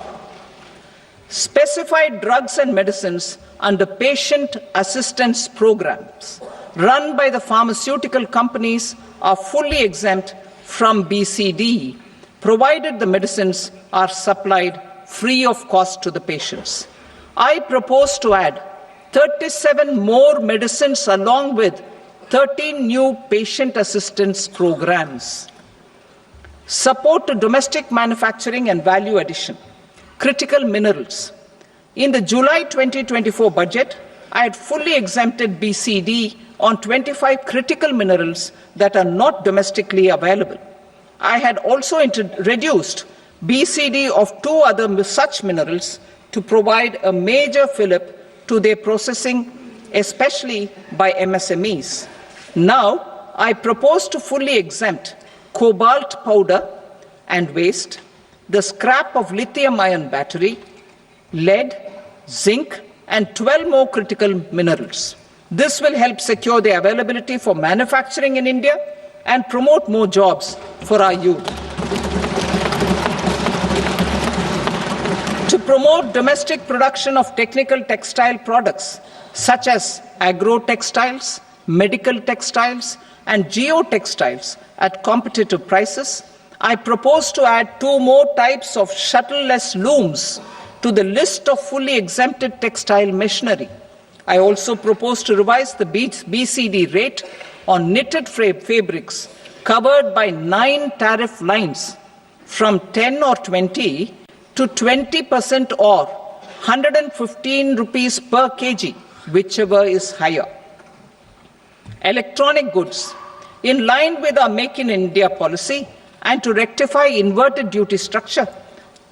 Specified drugs and medicines under patient assistance programs run by the pharmaceutical companies are fully exempt from BCD, provided the medicines are supplied free of cost to the patients. I propose to add 37 more medicines along with 13 new patient assistance programs. Support to domestic manufacturing and value addition. Critical minerals. In the July 2024 budget, I had fully exempted BCD on 25 critical minerals that are not domestically available. I had also reduced BCD of 2 other such minerals to provide a major fillip to their processing, especially by MSMEs. Now, I propose to fully exempt cobalt powder and waste, the scrap of lithium-ion battery, lead, zinc, and 12 more critical minerals. This will help secure the availability for manufacturing in India and promote more jobs for our youth. To promote domestic production of technical textile products such as agro-textiles, medical textiles, and geotextiles at competitive prices, I propose to add 2 more types of shuttle-less looms to the list of fully exempted textile machinery. I also propose to revise the BCD rate on knitted fabrics covered by 9 tariff lines from 10 or 20 to 20% or 115 rupees per kg, whichever is higher. Electronic goods. In line with our Make in India policy and to rectify inverted duty structure,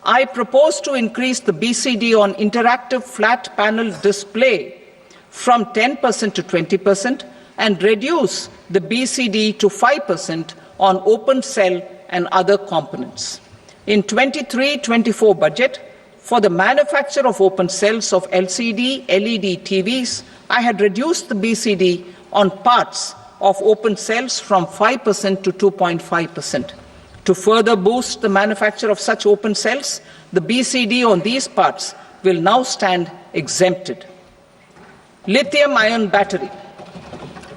I propose to increase the BCD on interactive flat panel display from 10% to 20% and reduce the BCD to 5% on open cell and other components. In 23-24 budget, for the manufacture of open cells of LCD, LED TVs, I had reduced the BCD on parts of open cells from 5% to 2.5%. To further boost the manufacture of such open cells, the BCD on these parts will now stand exempted. Lithium-ion battery.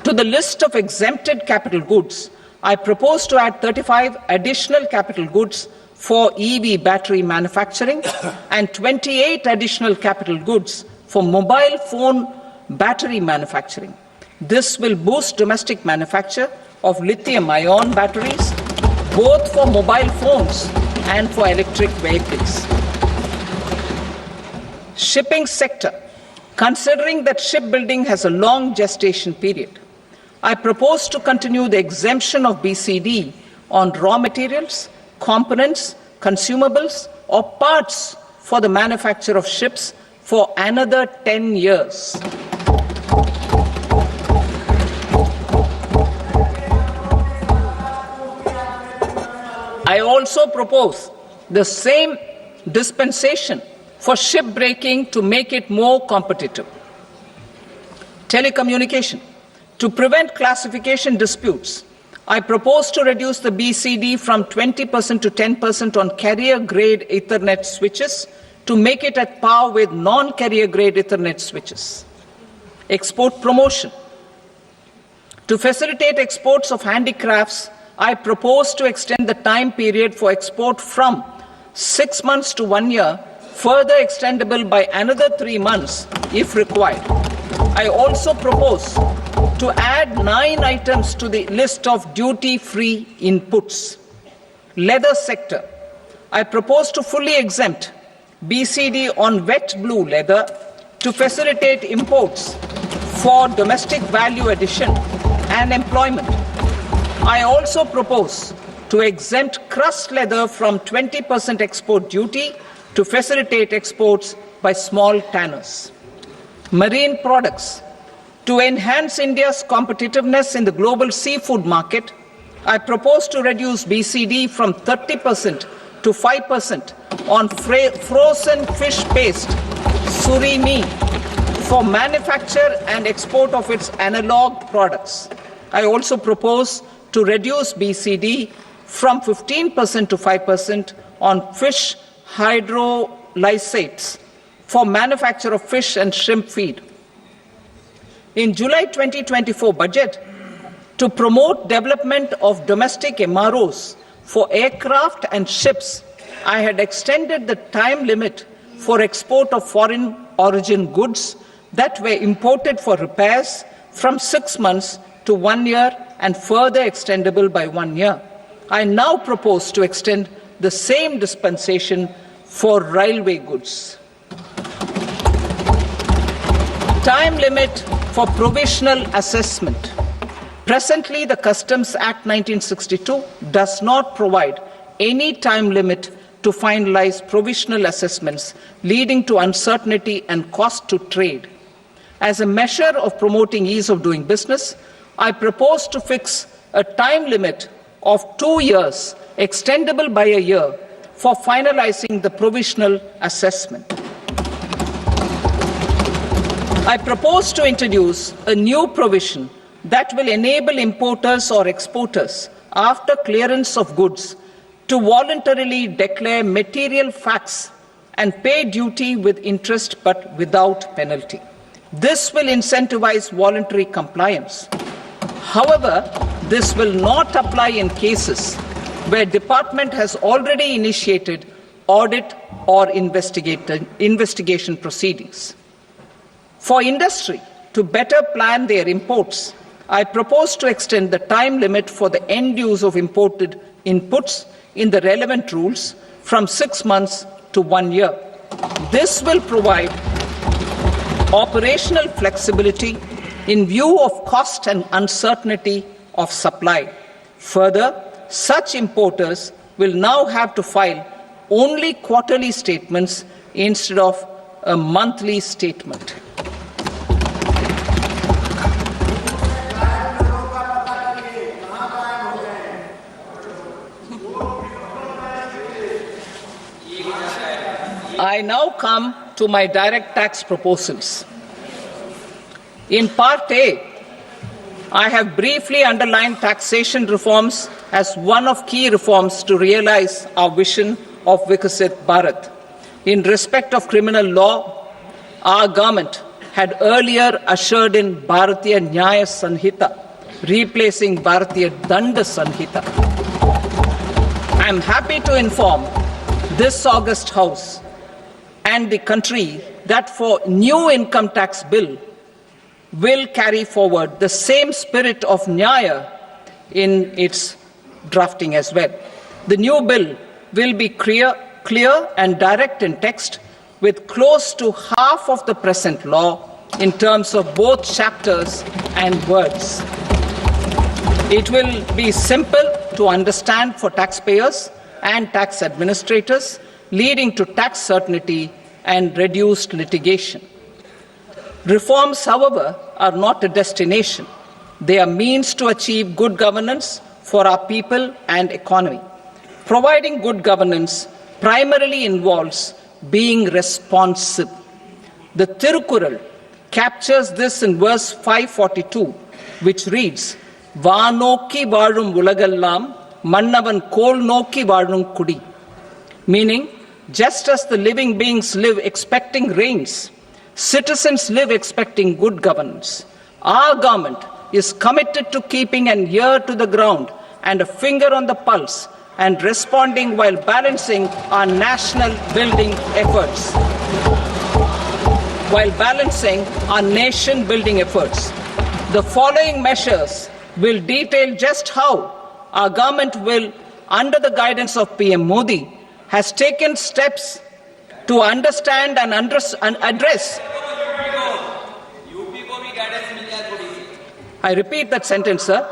To the list of exempted capital goods, I propose to add 35 additional capital goods for EV battery manufacturing and 28 additional capital goods for mobile phone battery manufacturing. This will boost domestic manufacture of lithium-ion batteries, both for mobile phones and for electric vehicles. Shipping sector. Considering that shipbuilding has a long gestation period, I propose to continue the exemption of BCD on raw materials, components, consumables, or parts for the manufacture of ships for another 10 years. I also propose the same dispensation for shipbreaking to make it more competitive. Telecommunication. To prevent classification disputes, I propose to reduce the BCD from 20% to 10% on carrier-grade Ethernet switches to make it at par with non-carrier-grade Ethernet switches. Export promotion. To facilitate exports of handicrafts, I propose to extend the time period for export from 6 months to 1 year, further extendable by another 3 months if required. I also propose to add 9 items to the list of duty-free inputs. Leather sector. I propose to fully exempt BCD on wet blue leather to facilitate imports for domestic value addition and employment. I also propose to exempt crust leather from 20% export duty to facilitate exports by small tanners. Marine products. To enhance India's competitiveness in the global seafood market, I propose to reduce BCD from 30% to 5% on frozen fish paste, surimi, for manufacture and export of its analog products. I also propose to reduce BCD from 15% to 5% on fish hydrolysates for manufacture of fish and shrimp feed. In July 2024 budget, to promote development of domestic MROs for aircraft and ships, I had extended the time limit for export of foreign origin goods that were imported for repairs from 6 months to 1 year and further extendable by 1 year. I now propose to extend the same dispensation for railway goods. Time limit for provisional assessment. Presently, the Customs Act 1962 does not provide any time limit to finalize provisional assessments, leading to uncertainty and cost to trade. As a measure of promoting ease of doing business, I propose to fix a time limit of 2 years, extendable by a year, for finalizing the provisional assessment. I propose to introduce a new provision that will enable importers or exporters, after clearance of goods, to voluntarily declare material facts and pay duty with interest but without penalty. This will incentivize voluntary compliance. However, this will not apply in cases where department has already initiated audit or investigation proceedings. For industry to better plan their imports, I propose to extend the time limit for the end use of imported inputs in the relevant rules from 6 months to 1 year. This will provide operational flexibility in view of cost and uncertainty of supply. Further, such importers will now have to file only quarterly statements instead of a monthly statement. I now come to my direct tax proposals. In Part A, I have briefly underlined taxation reforms as one of key reforms to realize our vision of Vikasit Bharat. In respect of criminal law, our government had earlier ushered in Bharatiya Nyaya Sanhita, replacing Bharatiya Danda Sanhita. I am happy to inform this august House and the country that for new income tax bill will carry forward the same spirit of Nyaya in its drafting as well. The new bill will be clear and direct in text, with close to half of the present law in terms of both chapters and words. It will be simple to understand for taxpayers and tax administrators, leading to tax certainty and reduced litigation. Reforms, however, are not a destination. They are means to achieve good governance for our people and economy. Providing good governance primarily involves being responsive. The Tirukural captures this in verse 542, which reads, "Vaanokki vaazhum ulagallam, mannavan kol nokki vaazhum kudi," meaning, just as the living beings live expecting rains, citizens live expecting good governance. Our government is committed to keeping an ear to the ground and a finger on the pulse and responding while balancing our national building efforts. The following measures will detail just how our government will, under the guidance of PM Modi, has taken steps to understand and address. I repeat that sentence, sir.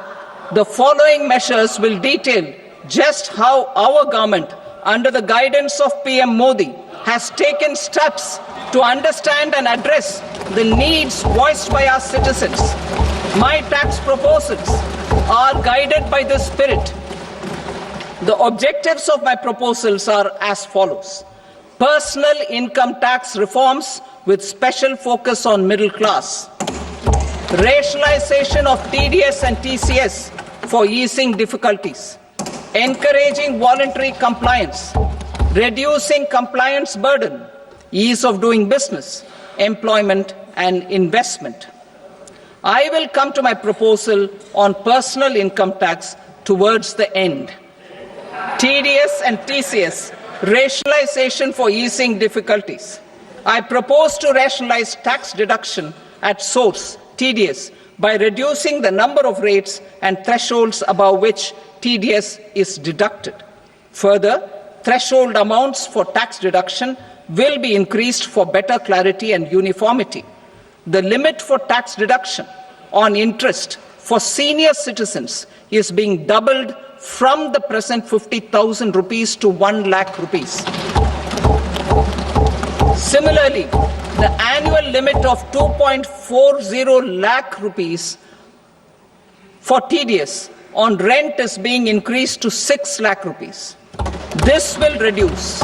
The following measures will detail just how our government, under the guidance of PM Modi, has taken steps to understand and address the needs voiced by our citizens. My tax proposals are guided by this spirit. The objectives of my proposals are as follows. Personal income tax reforms with special focus on middle class. Rationalization of TDS and TCS for easing difficulties. Encouraging voluntary compliance. Reducing compliance burden. Ease of doing business. Employment and investment. I will come to my proposal on personal income tax towards the end. TDS and TCS, rationalization for easing difficulties. I propose to rationalize tax deduction at source, TDS, by reducing the number of rates and thresholds above which TDS is deducted. Further, threshold amounts for tax deduction will be increased for better clarity and uniformity. The limit for tax deduction on interest for senior citizens is being doubled from the present 50,000 rupees to 1 lakh rupees. Similarly, the annual limit of 2.40 lakh rupees for TDS on rent is being increased to 6 lakh rupees. This will reduce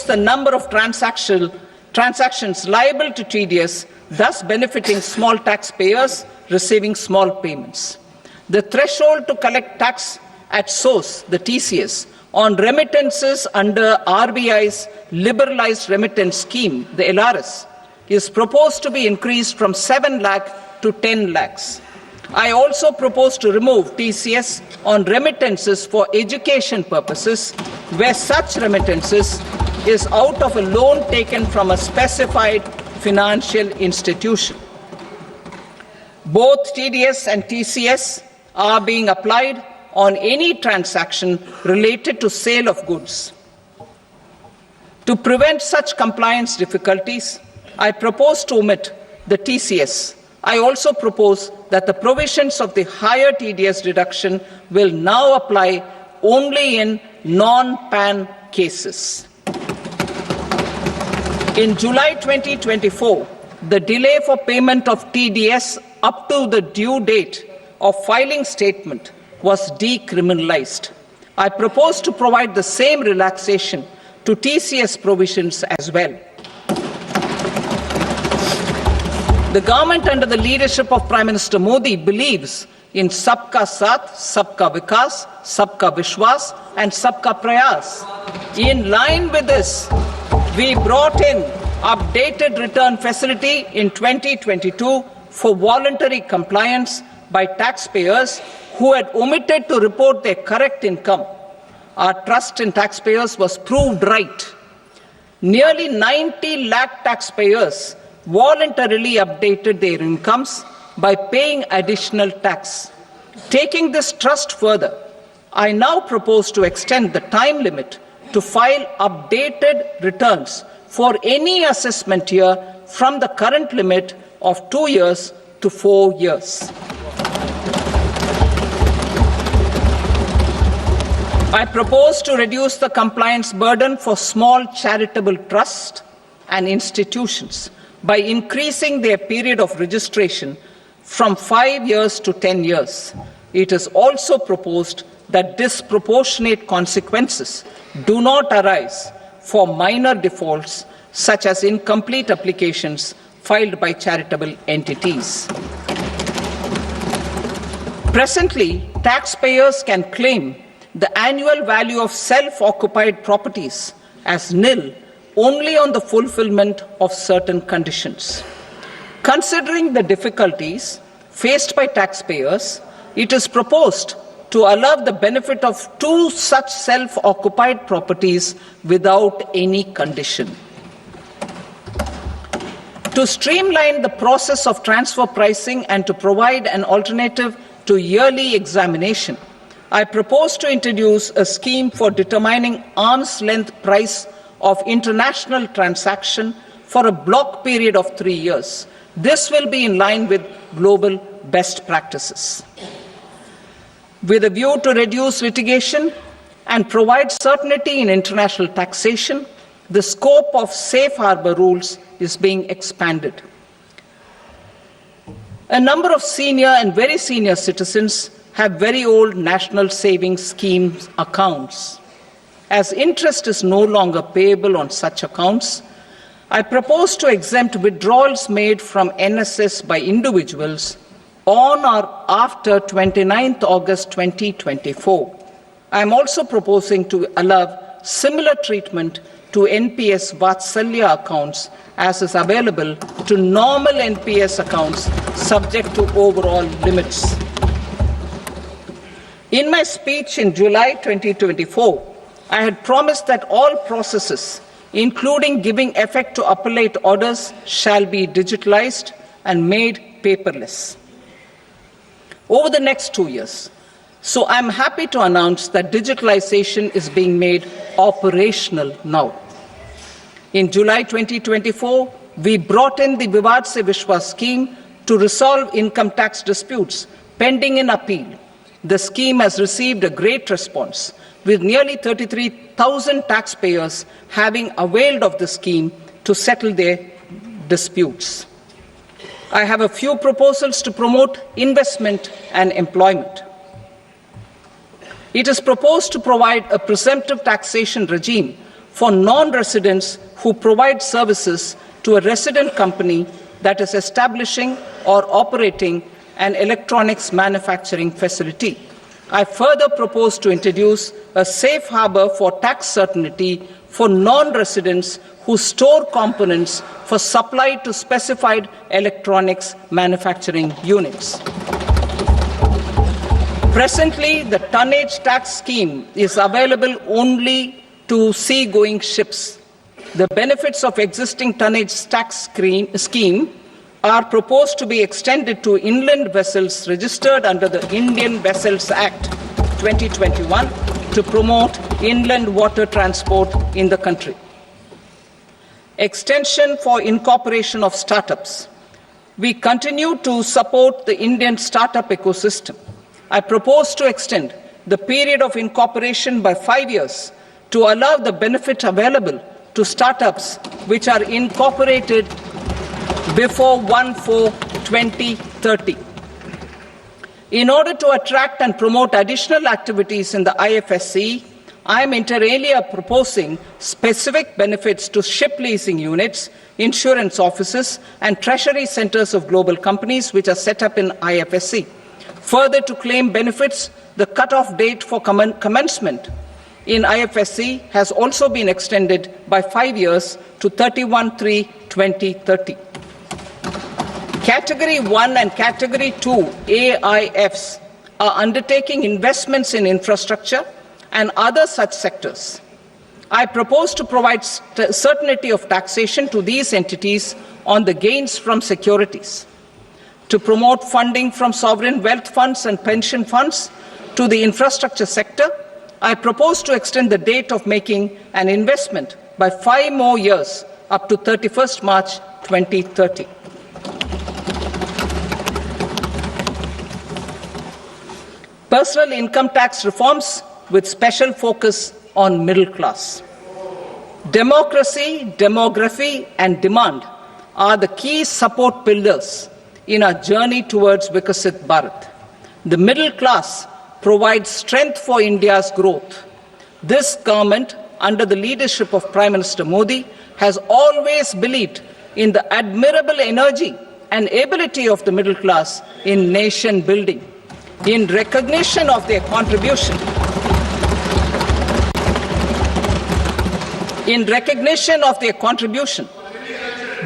the number of transactions liable to TDS, thus benefiting small taxpayers receiving small payments. The threshold to collect tax at source, the TCS, on remittances under RBI's liberalized remittance scheme, the LRS, is proposed to be increased from 7 lakh to 10 lakhs. I also propose to remove TCS on remittances for education purposes, where such remittances is out of a loan taken from a specified financial institution. Both TDS and TCS are being applied on any transaction related to sale of goods. To prevent such compliance difficulties, I propose to omit the TCS. I also propose that the provisions of the higher TDS deduction will now apply only in non-PAN cases. In July 2024, the delay for payment of TDS up to the due date of filing statement was decriminalized. I propose to provide the same relaxation to TCS provisions as well. The government under the leadership of Prime Minister Modi believes in Sabka Saath, Sabka Vikas, Sabka Vishwas and Sabka Prayas. In line with this, we brought in updated return facility in 2022 for voluntary compliance by taxpayers who had omitted to report their correct income. Our trust in taxpayers was proved right. Nearly 90 lakh taxpayers voluntarily updated their incomes by paying additional tax. Taking this trust further, I now propose to extend the time limit to file updated returns for any assessment year from the current limit of 2 years to 4 years. I propose to reduce the compliance burden for small charitable trusts and institutions by increasing their period of registration from 5 years to 10 years. It is also proposed that disproportionate consequences do not arise for minor defaults such as incomplete applications filed by charitable entities. Presently, taxpayers can claim the annual value of self-occupied properties as nil only on the fulfillment of certain conditions. Considering the difficulties faced by taxpayers, it is proposed to allow the benefit of 2 such self-occupied properties without any condition. To streamline the process of transfer pricing and to provide an alternative to yearly examination, I propose to introduce a scheme for determining arm's length price of international transaction for a block period of 3 years. This will be in line with global best practices. With a view to reduce litigation and provide certainty in international taxation, the scope of safe harbor rules is being expanded. A number of senior and very senior citizens have very old national savings schemes accounts. As interest is no longer payable on such accounts, I propose to exempt withdrawals made from NSS by individuals on or after 29th August 2024. I am also proposing to allow similar treatment to NPS Vatsalya accounts as is available to normal NPS accounts subject to overall limits. In my speech in July 2024, I had promised that all processes, including giving effect to appellate orders, shall be digitalized and made paperless. Over the next 2 years, So I'm happy to announce that digitalization is being made operational now. In July 2024, we brought in the Vivad Se Vishwas scheme to resolve income tax disputes pending in appeal. The scheme has received a great response, with nearly 33,000 taxpayers having availed of the scheme to settle their disputes. I have a few proposals to promote investment and employment. It is proposed to provide a presumptive taxation regime for non-residents who provide services to a resident company that is establishing or operating an electronics manufacturing facility. I further propose to introduce a safe harbor for tax certainty for non-residents who store components for supply to specified electronics manufacturing units. Presently, the tonnage tax scheme is available only to sea-going ships. The benefits of existing tonnage tax scheme are proposed to be extended to inland vessels registered under the Indian Vessels Act 2021 to promote inland water transport in the country. Extension for incorporation of startups. We continue to support the Indian startup ecosystem. I propose to extend the period of incorporation by 5 years to allow the benefit available to startups which are incorporated before 1/4/2030. In order to attract and promote additional activities in the IFSC, I am inter alia proposing specific benefits to ship leasing units, insurance offices, and treasury centers of global companies which are set up in IFSC. Further, to claim benefits, the cut-off date for commencement in IFSC has also been extended by 5 years to 31/3/2030. Category 1 and Category 2 AIFs are undertaking investments in infrastructure and other such sectors. I propose to provide certainty of taxation to these entities on the gains from securities, to promote funding from sovereign wealth funds and pension funds to the infrastructure sector. I propose to extend the date of making an investment by 5 more years up to 31st March 2030. Personal income tax reforms with special focus on middle class. Democracy, demography, and demand are the key support pillars in our journey towards Vikasit Bharat. The middle class provides strength for India's growth. This government, under the leadership of Prime Minister Modi, has always believed in the admirable energy and ability of the middle class in nation building. In recognition of their contribution,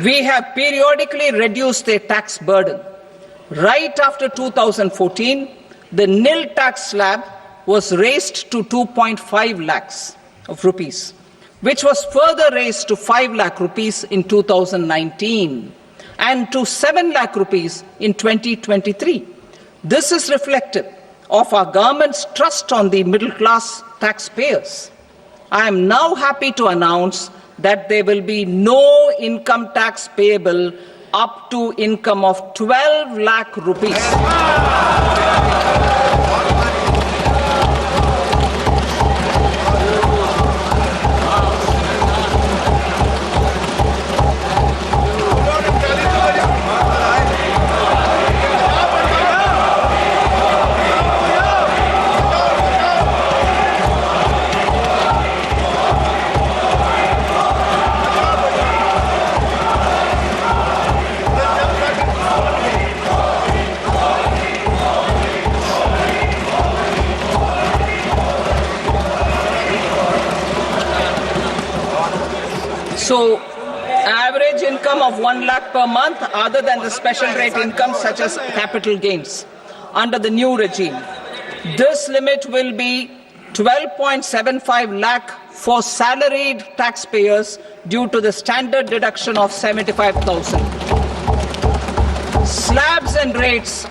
we have periodically reduced their tax burden. Right after 2014, the nil tax slab was raised to 2.5 lakhs of rupees, which was further raised to 5 lakh rupees in 2019 and to 7 lakh rupees in 2023. This is reflective of our government's trust on the middle class taxpayers. I am now happy to announce that there will be no income tax payable up to income of 12 lakh rupees. So, average income of 1 lakh per month other than the special rate income such as capital gains under the new regime. This limit will be 12.75 lakh for salaried taxpayers due to the standard deduction of 75,000. Slabs and rates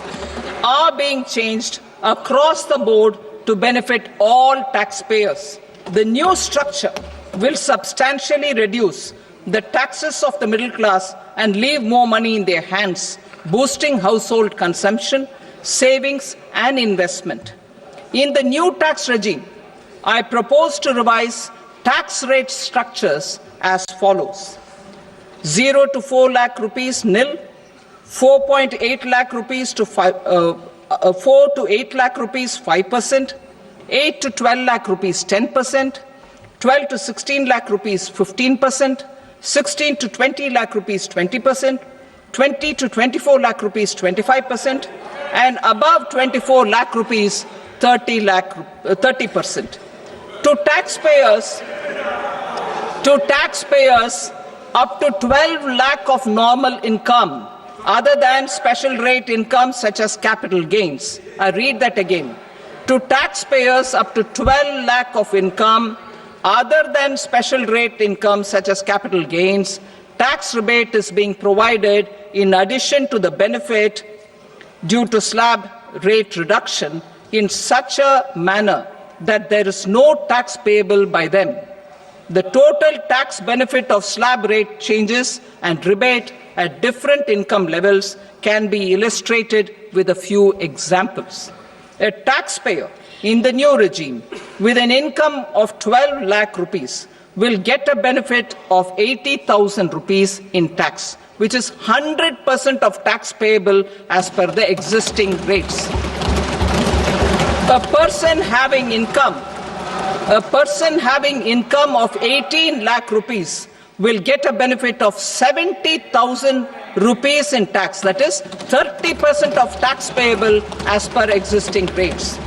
are being changed across the board to benefit all taxpayers. The new structure will substantially reduce the taxes of the middle class and leave more money in their hands, boosting household consumption, savings, and investment. In the new tax regime, I propose to revise tax rate structures as follows: 0 to 4 lakh rupees nil, 4.8 lakh rupees to 4 to 8 lakh rupees 5%, 8 to 12 lakh rupees 10%, 12 to 16 lakh rupees 15%, 16 to 20 lakh rupees 20%, 20 to 24 lakh rupees 25%, and above 24 lakh rupees 30%. To taxpayers up to 12 lakh of normal income other than special rate income such as capital gains. I read that again. To taxpayers up to 12 lakh of income other than special rate income such as capital gains, tax rebate is being provided in addition to the benefit due to slab rate reduction in such a manner that there is no tax payable by them. The total tax benefit of slab rate changes and rebate at different income levels can be illustrated with a few examples. A taxpayer in the new regime with an income of 12 lakh rupees will get a benefit of 80,000 rupees in tax, which is 100% of tax payable as per the existing rates. A person having income of 18 lakh rupees will get a benefit of 70,000 rupees in tax, that is 30% of tax payable as per existing rates.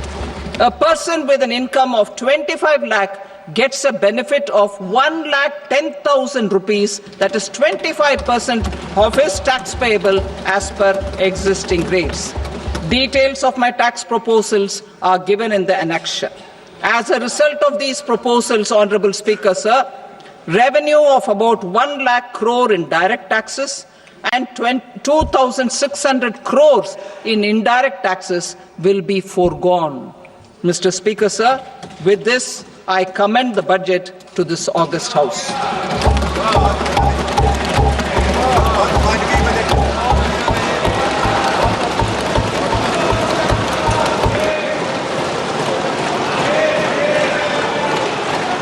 A person with an income of 25 lakh gets a benefit of 1,10,000 rupees, that is 25% of his tax payable as per existing rates. Details of my tax proposals are given in the annexure. As a result of these proposals, Honorable Speaker, sir, revenue of about 1 lakh crore in direct taxes and 2,600 crores in indirect taxes will be foregone. Mr. Speaker, sir, with this, I commend the budget to this august House.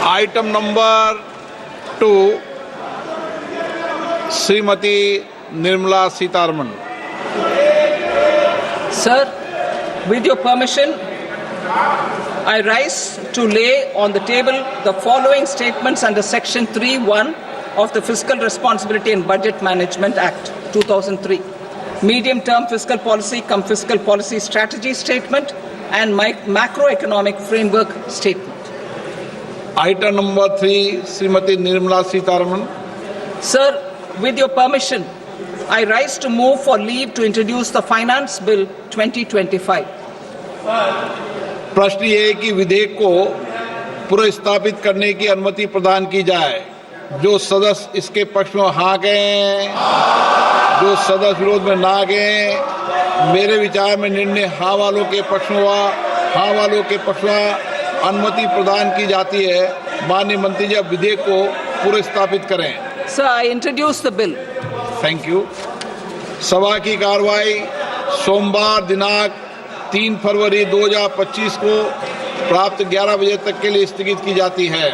Item number 2, Srimati Nirmala Sitharaman. Sir, with your permission, I rise to lay on the table the following statements under Section 3(1) of the Fiscal Responsibility and Budget Management Act 2003. Medium-term fiscal policy cum fiscal policy strategy statement and macroeconomic framework statement. Item number 3, Srimati Nirmala Sitharaman. Sir, with your permission, I rise to move for leave to introduce the Finance Bill 2025. प्रश्न ये है कि विधेयक को पुनर्स्थापित करने की अनुमति प्रदान की जाए। जो सदस्य इसके पक्ष में हाँ गए, जो सदस्य विरोध में ना गए, मेरे विचार में निर्णय हाँ वालों के पक्ष में हुआ, हाँ वालों के पक्ष में अनुमति प्रदान की जाती है। माननीय मंत्री जी, अब विधेयक को पुनर्स्थापित करें। Sir, I introduce the bill. Thank you. सभा की कार्रवाई सोमवार दिनांक 3 फरवरी 2025 को प्राप्त 11 बजे तक के लिए स्थगित की जाती है।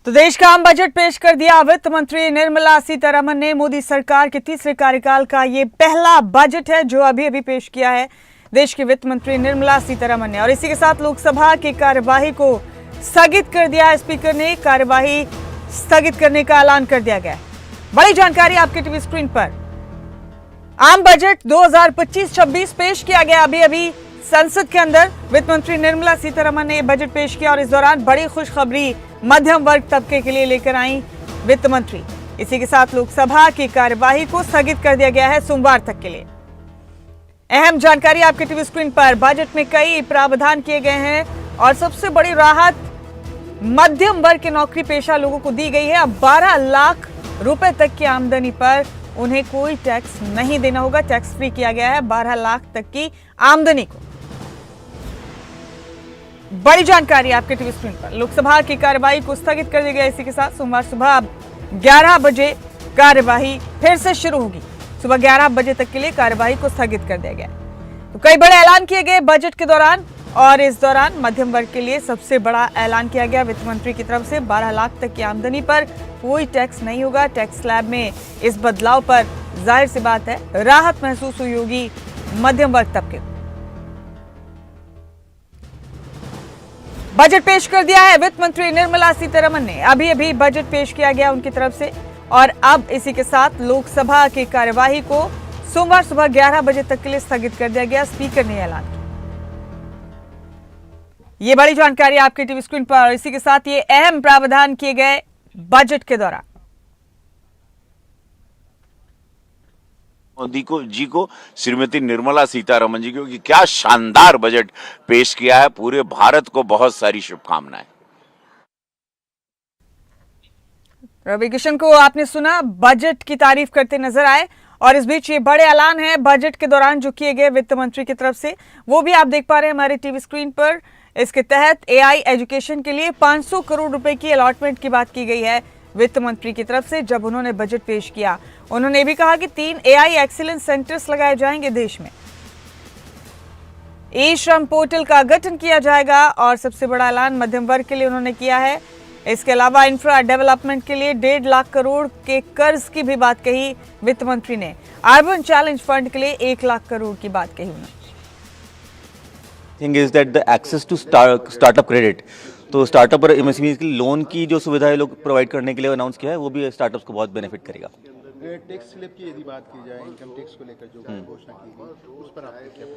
तो देश का आम बजट पेश कर दिया वित्त मंत्री निर्मला सीतारमन ने। मोदी सरकार के तीसरे कार्यकाल का ये पहला बजट है जो अभी पेश किया है देश के वित्त मंत्री निर्मला सीतारमन ने। और इसी के साथ लोकसभा की कार्यवाही को स्थगित कर दिया है। स्पीकर ने कार्यवाही स्थगित करने का ऐलान कर दिया गया है। बड़ी जानकारी आपके टीवी स्क्रीन पर। आम बजट 2025-26 पेश किया गया। अभी संसद के अंदर वित्त मंत्री निर्मला सीतारमन ने बजट पेश किया और इस दौरान बड़ी खुशखबरी मध्यम वर्ग तबके के लिए लेकर आई वित्त मंत्री। इसी के साथ लोकसभा की कार्यवाही को स्थगित कर दिया गया है सोमवार तक के लिए। अहम जानकारी आपके टीवी स्क्रीन पर। बजट में कई प्रावधान किए गए हैं और सबसे बड़ी राहत मध्यम वर्ग के नौकरी पेशा लोगों को दी गई है। अब 12 लाख रुपए तक की आमदनी पर उन्हें कोई टैक्स नहीं देना होगा। टैक्स फ्री किया गया है 12 लाख तक की आमदनी को। बड़ी जानकारी आपके टीवी स्क्रीन पर। लोकसभा की कार्यवाही को स्थगित कर दिया गया। इसी के साथ सोमवार सुबह 11 बजे कार्यवाही फिर से शुरू होगी। सुबह 11 बजे तक के लिए कार्यवाही को स्थगित कर दिया गया। तो कई बड़े ऐलान किए गए बजट के दौरान, और इस दौरान मध्यम वर्ग के लिए सबसे बड़ा ऐलान किया गया वित्त मंत्री की तरफ से 12 लाख तक की आमदनी पर कोई टैक्स नहीं होगा। टैक्स स्लैब में इस बदलाव पर जाहिर सी बात है राहत महसूस हुई होगी मध्यम वर्ग तबके को। बजट पेश कर दिया है वित्त मंत्री निर्मला सीतारमन ने। अभी बजट पेश किया गया उनकी तरफ से, और अब इसी के साथ लोकसभा की कार्यवाही को सोमवार सुबह 11 बजे तक के लिए स्थगित कर दिया गया। स्पीकर ने ऐलान किया। ये बड़ी जानकारी आपके टीवी स्क्रीन पर, और इसी के साथ ये अहम प्रावधान किए गए बजट के दौरान। मोदी को श्रीमती निर्मला सीतारमन जी को कि क्या शानदार बजट पेश किया है। पूरे भारत को बहुत सारी शुभकामनाएं। रवि किशन को आपने सुना, बजट की तारीफ करते नजर आए, और इस बीच ये बड़े ऐलान है बजट के दौरान जो किए गए वित्त मंत्री की तरफ से, वो भी आप देख पा रहे हैं हमारे टीवी स्क्रीन पर। इसके तहत एआई एजुकेशन के लिए 500 करोड़ रुपए की अलॉटमेंट की बात की गई है वित्त मंत्री की तरफ से। जब उन्होंने बजट पेश किया, उन्होंने भी कहा कि 3 एआई एक्सीलेंस सेंटर्स लगाए जाएंगे देश में। ई श्रम पोर्टल का गठन किया जाएगा, और सबसे बड़ा ऐलान मध्यम वर्ग के लिए उन्होंने किया है। इसके अलावा इंफ्रा डेवलपमेंट के लिए 1.5 लाख करोड़ के कर्ज की भी बात कही वित्त मंत्री ने। अर्बन चैलेंज फंड के लिए 1 लाख करोड़ की बात कही उन्होंने। Thing is that the access to startup credit, तो स्टार्टअप और एमएसएमई की लोन की जो सुविधाएं लोग प्रोवाइड करने के लिए अनाउंस किया है, वो भी स्टार्टअप्स को बहुत बेनिफिट करेगा। टैक्स स्लैब की यदि बात की जाए, इनकम टैक्स को लेकर जो घोषणा की गई, उस पर आपको क्या?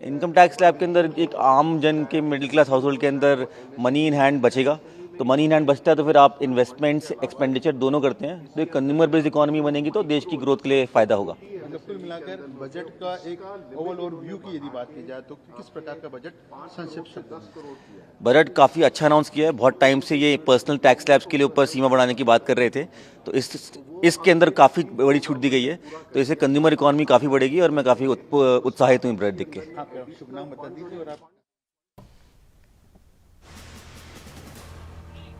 इनकम टैक्स स्लैब के अंदर एक आम जन के मिडिल क्लास हाउस होल्ड के अंदर मनी इन हैंड बचेगा। तो मनी इन हैंड बचता है तो फिर आप इन्वेस्टमेंट्स एक्सपेंडिचर दोनों करते हैं, तो एक कंज्यूमर बेस्ड इकोनॉमी बनेगी तो देश की ग्रोथ के लिए फायदा होगा। कुल मिलाकर बजट का एक ओवरऑल व्यू की यदि बात की जाए तो किस प्रकार का बजट संक्षिप्त शब्दों में? बजट काफ़ी अच्छा अनाउंस किया है। बहुत टाइम से ये पर्सनल टैक्स स्लैब्स के लिए ऊपर सीमा बढ़ाने की बात कर रहे थे, तो इसके अंदर काफ़ी बड़ी छूट दी गई है, तो इससे कंज्यूमर इकोनॉमी काफ़ी बढ़ेगी, और मैं काफ़ी उत्साहित हूँ बजट देख के। शुभ नाम बता दीजिए। और आप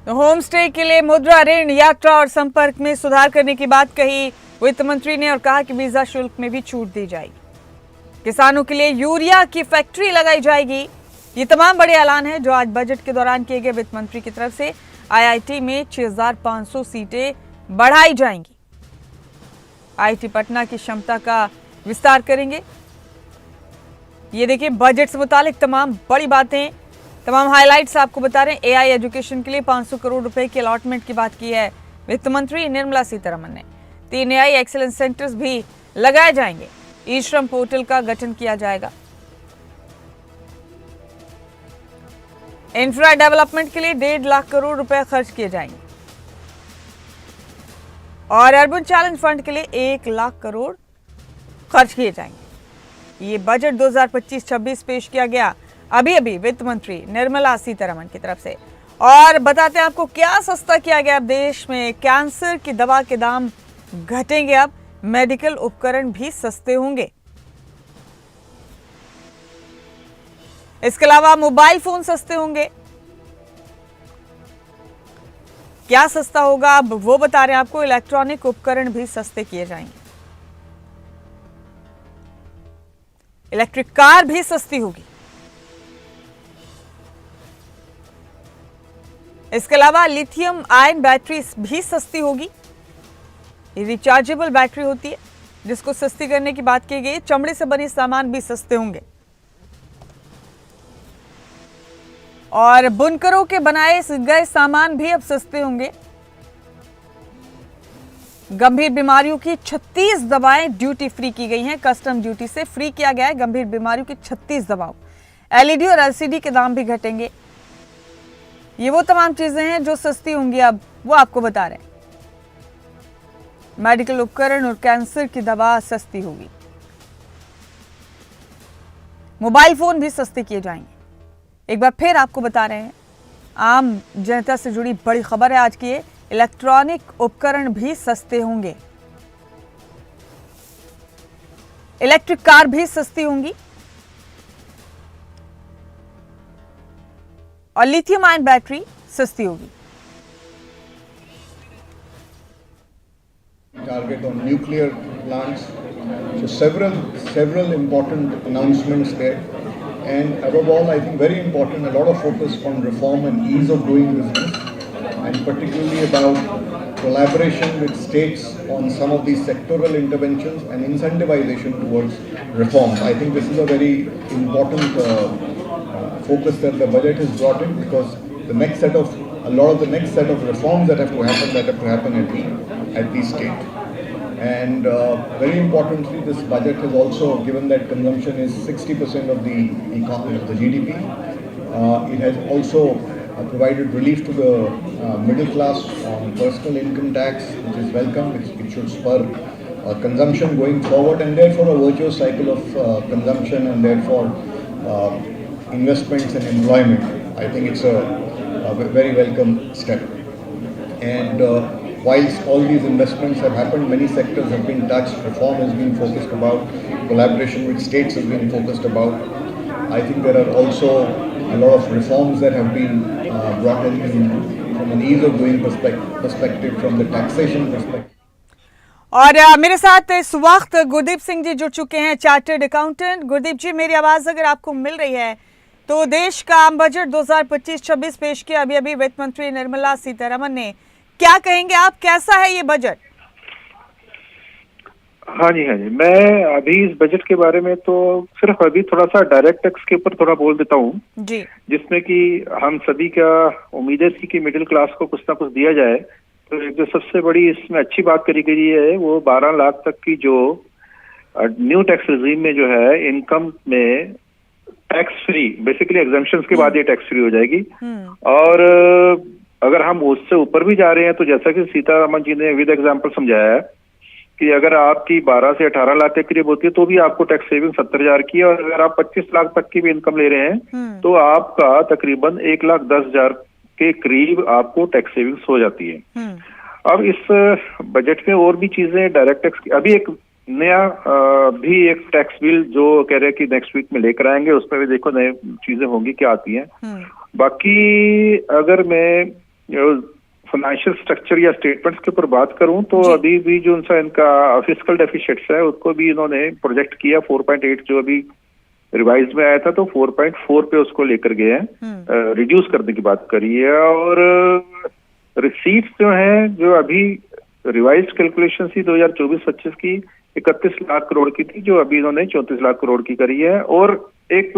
होम स्टे के लिए मुद्रा ऋण, यात्रा और संपर्क में सुधार करने की बात कही वित्त मंत्री ने, और कहा कि वीजा शुल्क में भी छूट दी जाएगी। किसानों के लिए यूरिया की फैक्ट्री लगाई जाएगी। ये तमाम बड़े ऐलान हैं जो आज बजट के दौरान किए गए वित्त मंत्री की तरफ से। आईआईटी में 6500 सीटें बढ़ाई जाएंगी। आईआईटी पटना की क्षमता का विस्तार करेंगे। ये देखिए बजट से मुतालिक तमाम बड़ी बातें, तमाम हाइलाइट्स आपको बता रहे हैं। एआई एजुकेशन के लिए 500 करोड़ रुपए की अलॉटमेंट की बात की है वित्त मंत्री निर्मला सीतारमन ने। 3 एआई एक्सीलेंस सेंटर्स भी लगाए जाएंगे। ई श्रम पोर्टल का गठन किया जाएगा। इंफ्रा डेवलपमेंट के लिए 1.5 लाख करोड़ रुपए खर्च किए जाएंगे, और अर्बन चैलेंज फंड के लिए 1 लाख करोड़ खर्च किए जाएंगे। ये बजट 2025-26 पेश किया गया अभी वित्त मंत्री निर्मला सीतारमन की तरफ से। और बताते हैं आपको क्या सस्ता किया गया। अब देश में कैंसर की दवा के दाम घटेंगे। अब मेडिकल उपकरण भी सस्ते होंगे। इसके अलावा मोबाइल फोन सस्ते होंगे। क्या सस्ता होगा अब वो बता रहे हैं आपको। इलेक्ट्रॉनिक उपकरण भी सस्ते किए जाएंगे। इलेक्ट्रिक कार भी सस्ती होगी। इसके अलावा लिथियम आयन बैटरी भी सस्ती होगी। ये रिचार्जेबल बैटरी होती है जिसको सस्ती करने की बात की गई। चमड़े से बने सामान भी सस्ते होंगे, और बुनकरों के बनाए गए सामान भी अब सस्ते होंगे। गंभीर बीमारियों की 36 दवाएं ड्यूटी फ्री की गई हैं। कस्टम ड्यूटी से फ्री किया गया है गंभीर बीमारियों की 36 दवाओं। एलईडी और एलसीडी के दाम भी घटेंगे। ये वो तमाम चीजें हैं जो सस्ती होंगी, अब वो आपको बता रहे हैं। मेडिकल उपकरण और कैंसर की दवा सस्ती होगी। मोबाइल फोन भी सस्ते किए जाएंगे। एक बार फिर आपको बता रहे हैं, आम जनता से जुड़ी बड़ी खबर है आज की। इलेक्ट्रॉनिक उपकरण भी सस्ते होंगे। इलेक्ट्रिक कार भी सस्ती होंगी और लिथियम आयन बैटरी सस्ती होगी। Target on nuclear plants. So several important announcements there. And above all, I think very important, a lot of focus on reform and ease of doing business, and particularly about collaboration with states on some of these sectoral interventions and incentivization towards reforms. I think this is a very important focus that the budget has brought in, because a lot of the next set of reforms that have to happen at the state. And very importantly, this budget has also, given that consumption is 60% of the economy, of the GDP, it has also provided relief to the middle class on personal income tax, which is welcome. It should spur consumption going forward, and therefore a virtuous cycle of consumption, and therefore investments and employment. I think it's a very welcome step. And whilst all these investments have happened, many sectors have been touched, reform has been focused about, collaboration with states has been focused about. I think there are also a lot of reforms that have been brought in from an ease of doing perspective, from the taxation perspective. और मेरे साथ इस वक्त गुरदीप सिंह जी जुड़ चुके हैं, chartered accountant. Gurdeep जी, मेरी आवाज अगर आपको मिल रही है तो देश का आम बजट 2025-26 पेश किया अभी अभी वित्त मंत्री निर्मला सीतारमन ने। क्या कहेंगे आप, कैसा है ये बजट? हाँ जी, मैं अभी इस बजट के बारे में तो सिर्फ अभी थोड़ा सा डायरेक्ट टैक्स के ऊपर थोड़ा बोल देता हूँ जी, जिसमें कि हम सभी का उम्मीदें थी कि मिडिल क्लास को कुछ ना कुछ दिया जाए। तो एक जो सबसे बड़ी इसमें अच्छी बात करी गई है वो 12 लाख तक की जो न्यू टैक्स रिजीम में जो है इनकम में टैक्स फ्री, बेसिकली एग्जम्पशंस के बाद ये टैक्स फ्री हो जाएगी। और अगर हम उससे ऊपर भी जा रहे हैं तो जैसा कि सीतारमन जी ने विद एग्जाम्पल समझाया है कि अगर आपकी 12 से 18 लाख के करीब होती है तो भी आपको टैक्स सेविंग 70,000 की है, और अगर आप 25 लाख तक की भी इनकम ले रहे हैं तो आपका तकरीबन 1,10,000 के करीब आपको टैक्स सेविंग्स हो जाती है। अब इस बजट में और भी चीजें डायरेक्ट टैक्स की, अभी एक नया भी एक टैक्स बिल जो कह रहे हैं कि नेक्स्ट वीक में लेकर आएंगे, उसमें भी देखो नई चीजें होंगी क्या आती हैं। बाकी अगर मैं फाइनेंशियल स्ट्रक्चर या स्टेटमेंट्स के ऊपर बात करूं तो अभी भी जो उनका इनका फिस्कल डेफिसिट्स है उसको भी इन्होंने प्रोजेक्ट किया 4.8 जो अभी रिवाइज में आया था तो 4.4 पे उसको लेकर गए हैं, रिड्यूस करने की बात करी है। और रिसीट्स जो हैं जो अभी रिवाइज कैलकुलेशन थी 2024-25 की 31 लाख करोड़ की थी, जो अभी इन्होंने 34 लाख करोड़ की करी है। और एक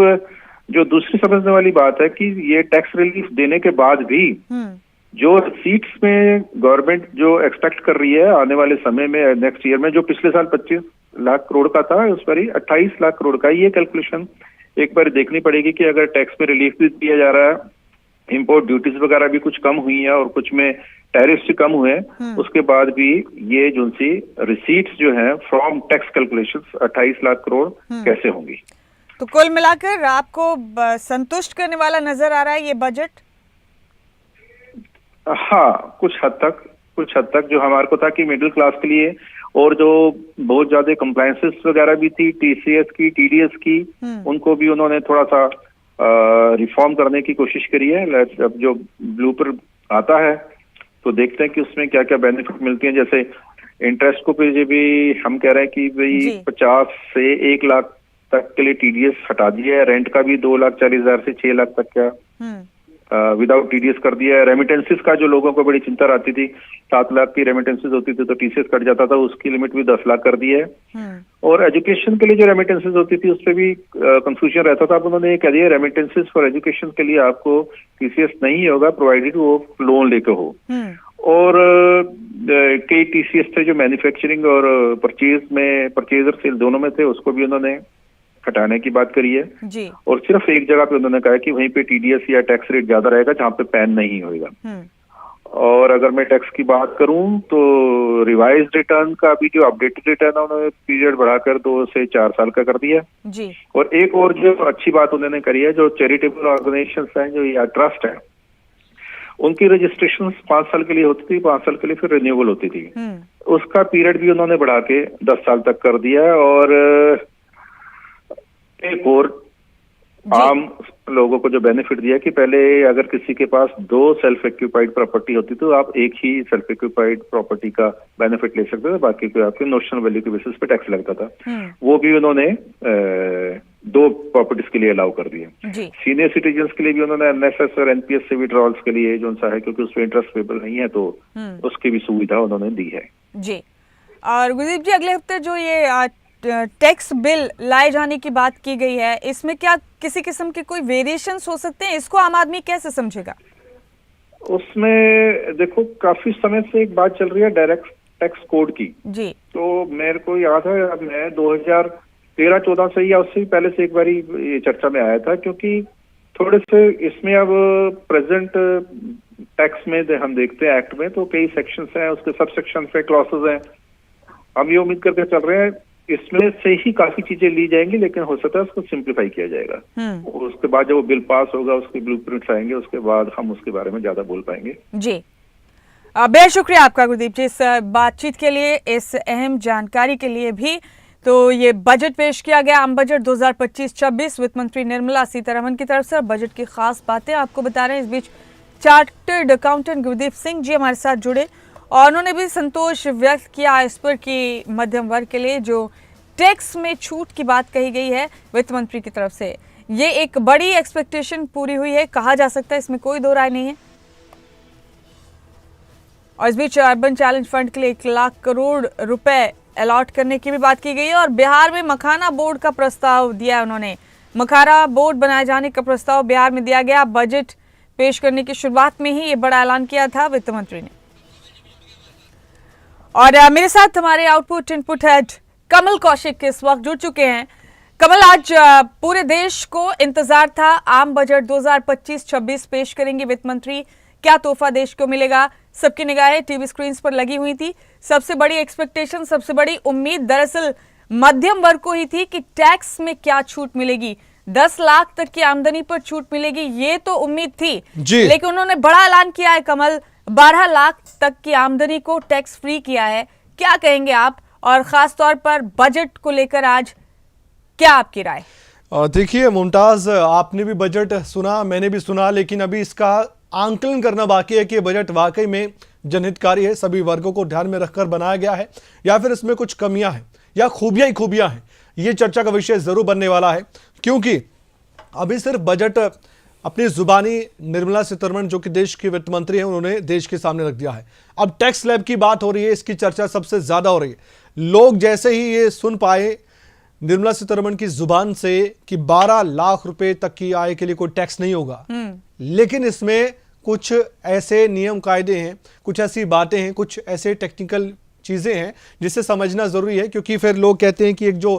जो दूसरी समझने वाली बात है कि ये टैक्स रिलीफ देने के बाद भी जो रिसीट्स में गवर्नमेंट जो एक्सपेक्ट कर रही है आने वाले समय में नेक्स्ट ईयर में, जो पिछले साल 25 लाख करोड़ का था उस पर ही 28 लाख करोड़ का, ये कैलकुलेशन एक बार देखनी पड़ेगी कि अगर टैक्स में रिलीफ भी दिया जा रहा है, इंपोर्ट ड्यूटीज वगैरह भी कुछ कम हुई है और कुछ में टैरिफ्स भी कम हुए हैं, उसके बाद भी ये जो सी रिसीट्स जो है from tax calculations 28 lakh crore कैसे होंगी। तो कुल मिलाकर आपको संतुष्ट करने वाला नजर आ रहा है ये बजट? हाँ, कुछ हद तक जो हमारे को था कि मिडिल क्लास के लिए, और जो बहुत ज्यादा कंप्लायंसेस वगैरह भी थी टीसीएस की, टीडीएस की, उनको भी उन्होंने थोड़ा सा रिफॉर्म करने की कोशिश करी है। अब जो ब्लूपर आता है तो देखते हैं कि उसमें क्या क्या बेनिफिट मिलती हैं। जैसे इंटरेस्ट को भी हम कह रहे हैं कि भाई 50 से 1 लाख तक के लिए टीडीएस हटा दिया है, रेंट का भी 2,40,000 से 6 लाख तक का विदाउट टीडीएस कर दिया है। रेमिटेंसेस का जो लोगों को बड़ी चिंता रहती थी, 7 लाख की रेमिटेंसेस होती थी तो टीसीएस कट जाता था, उसकी लिमिट भी 10 लाख कर दी है। और एजुकेशन के लिए जो रेमिटेंसेस होती थी उस पर भी कंफ्यूजन रहता था, अब उन्होंने ये कह दिया रेमिटेंसेस फॉर एजुकेशन के लिए आपको टीसीएस नहीं होगा प्रोवाइडेड वो लोन लेके हो। और कई टीसीएस थे जो मैन्युफैक्चरिंग और परचेज और सेल दोनों में थे, उसको भी उन्होंने हटाने की बात करी है जी। और सिर्फ एक जगह पे उन्होंने कहा कि वहीं पे टीडीएस या टैक्स रेट ज्यादा रहेगा जहाँ पे पैन नहीं होगा। और अगर मैं टैक्स की बात करूं तो रिवाइज्ड रिटर्न का भी जो अपडेटेड रिटर्न है उन्होंने पीरियड बढ़ाकर 2 से 4 साल का कर दिया जी। और एक और जो अच्छी बात उन्होंने करी है, जो चैरिटेबल ऑर्गेनाइजेशंस हैं जो या ट्रस्ट है, उनकी रजिस्ट्रेशन 5 साल के लिए होती थी, 5 साल के लिए फिर रिन्यूएबल होती थी, उसका पीरियड भी उन्होंने बढ़ा के 10 साल तक कर दिया। और एक और आम लोगों को जो बेनिफिट दिया कि पहले अगर किसी के पास 2 सेल्फ एक्यूपाइड प्रॉपर्टी होती तो आप एक ही सेल्फ एक्यूपाइड प्रॉपर्टी का बेनिफिट ले सकते थे, बाकी को आपके नोशनल वैल्यू के बेसिस पे टैक्स लगता था। वो भी उन्होंने 2 प्रॉपर्टीज के लिए अलाउ कर दिए। सीनियर सिटीजन्स के लिए भी उन्होंने एनएसएस और एनपीएस से विड्रॉल्स के लिए जो सा है, क्योंकि उसमें इंटरेस्ट पेबल नहीं है तो उसकी भी सुविधा उन्होंने दी है जी। और गुरदीप जी, अगले हफ्ते जो ये टैक्स बिल लाए जाने की बात की गई है, इसमें क्या किसी किस्म के कोई वेरिएशंस हो सकते हैं? इसको आम आदमी कैसे समझेगा? उसमें देखो, काफी समय से एक बात चल रही है डायरेक्ट टैक्स कोड की जी। तो मेरे को याद है, अब मैं 2013-14 से या उससे पहले से एक बार ये चर्चा में आया था, क्योंकि थोड़े से इसमें अब प्रेजेंट टैक्स में हम देखते हैं एक्ट में तो कई सेक्शंस हैं, उसके सब सेक्शन पे क्लॉसेस हैं। हम ये उम्मीद करके चल रहे हैं इसमें से ही काफी चीजें ली जाएंगी, लेकिन हो सकता है उसको सिंप्लीफाई किया जाएगा। और उसके बाद जब वो बिल पास होगा, उसके ब्लूप्रिंट्स आएंगे, उसके बाद हम उसके बारे में ज्यादा बोल पाएंगे। जी, बेहद शुक्रिया आपका गुरदीप जी इस बातचीत के लिए, इस अहम जानकारी के लिए भी। तो ये बजट पेश किया गया, आम बजट 2025-26 वित्त मंत्री निर्मला सीतारमन की तरफ से। बजट की खास बातें आपको बता रहे हैं। इस बीच चार्टर्ड अकाउंटेंट गुरदीप सिंह जी हमारे साथ जुड़े और उन्होंने भी संतोष व्यक्त किया इस पर कि मध्यम वर्ग के लिए जो टैक्स में छूट की बात कही गई है वित्त मंत्री की तरफ से, ये एक बड़ी एक्सपेक्टेशन पूरी हुई है, कहा जा सकता है, इसमें कोई दो राय नहीं है। और इस बीच अर्बन चैलेंज फंड के लिए 1 लाख करोड़ रुपए अलॉट करने की भी बात की गई है और बिहार में मखाना बोर्ड का प्रस्ताव दिया उन्होंने। मखाना बोर्ड बनाए जाने का प्रस्ताव बिहार में दिया गया। बजट पेश करने की शुरुआत में ही ये बड़ा ऐलान किया था वित्त मंत्री ने। और मेरे साथ हमारे आउटपुट इनपुट हेड कमल कौशिक इस वक्त जुड़ चुके हैं। कमल, आज पूरे देश को इंतजार था, आम बजट 2025-26 पेश करेंगे वित्त मंत्री, क्या तोहफा देश को मिलेगा? सबकी निगाहें टीवी स्क्रीन पर लगी हुई थी। सबसे बड़ी एक्सपेक्टेशन, सबसे बड़ी उम्मीद दरअसल मध्यम वर्ग को ही थी कि टैक्स में क्या छूट मिलेगी, 10 लाख तक की आमदनी पर छूट मिलेगी, ये तो उम्मीद थी। लेकिन उन्होंने बड़ा ऐलान किया है कमल, 12 लाख तक की आमदनी को टैक्स फ्री किया है। क्या कहेंगे आप, और खास तौर पर बजट को लेकर आज क्या आपकी राय? देखिए मुमताज, आपने भी बजट सुना, मैंने भी सुना, लेकिन अभी इसका आंकलन करना बाकी है कि बजट वाकई में जनहितकारी है, सभी वर्गों को ध्यान में रखकर बनाया गया है, या फिर इसमें कुछ कमियां हैं या खूबियां ही खूबियां हैं। ये चर्चा का विषय जरूर बनने वाला है, क्योंकि अभी सिर्फ बजट अपनी जुबानी निर्मला सीतारमण जो कि देश की वित्त मंत्री हैं, उन्होंने देश के सामने रख दिया है। अब टैक्स स्लैब की बात हो रही है, इसकी चर्चा सबसे ज्यादा हो रही है। लोग जैसे ही ये सुन पाए निर्मला सीतारमण की जुबान से कि 12 लाख रुपए तक की आय के लिए कोई टैक्स नहीं होगा, लेकिन इसमें कुछ ऐसे नियम कायदे हैं, कुछ ऐसी बातें हैं, कुछ ऐसे टेक्निकल चीजें हैं जिसे समझना जरूरी है। क्योंकि फिर लोग कहते हैं कि एक जो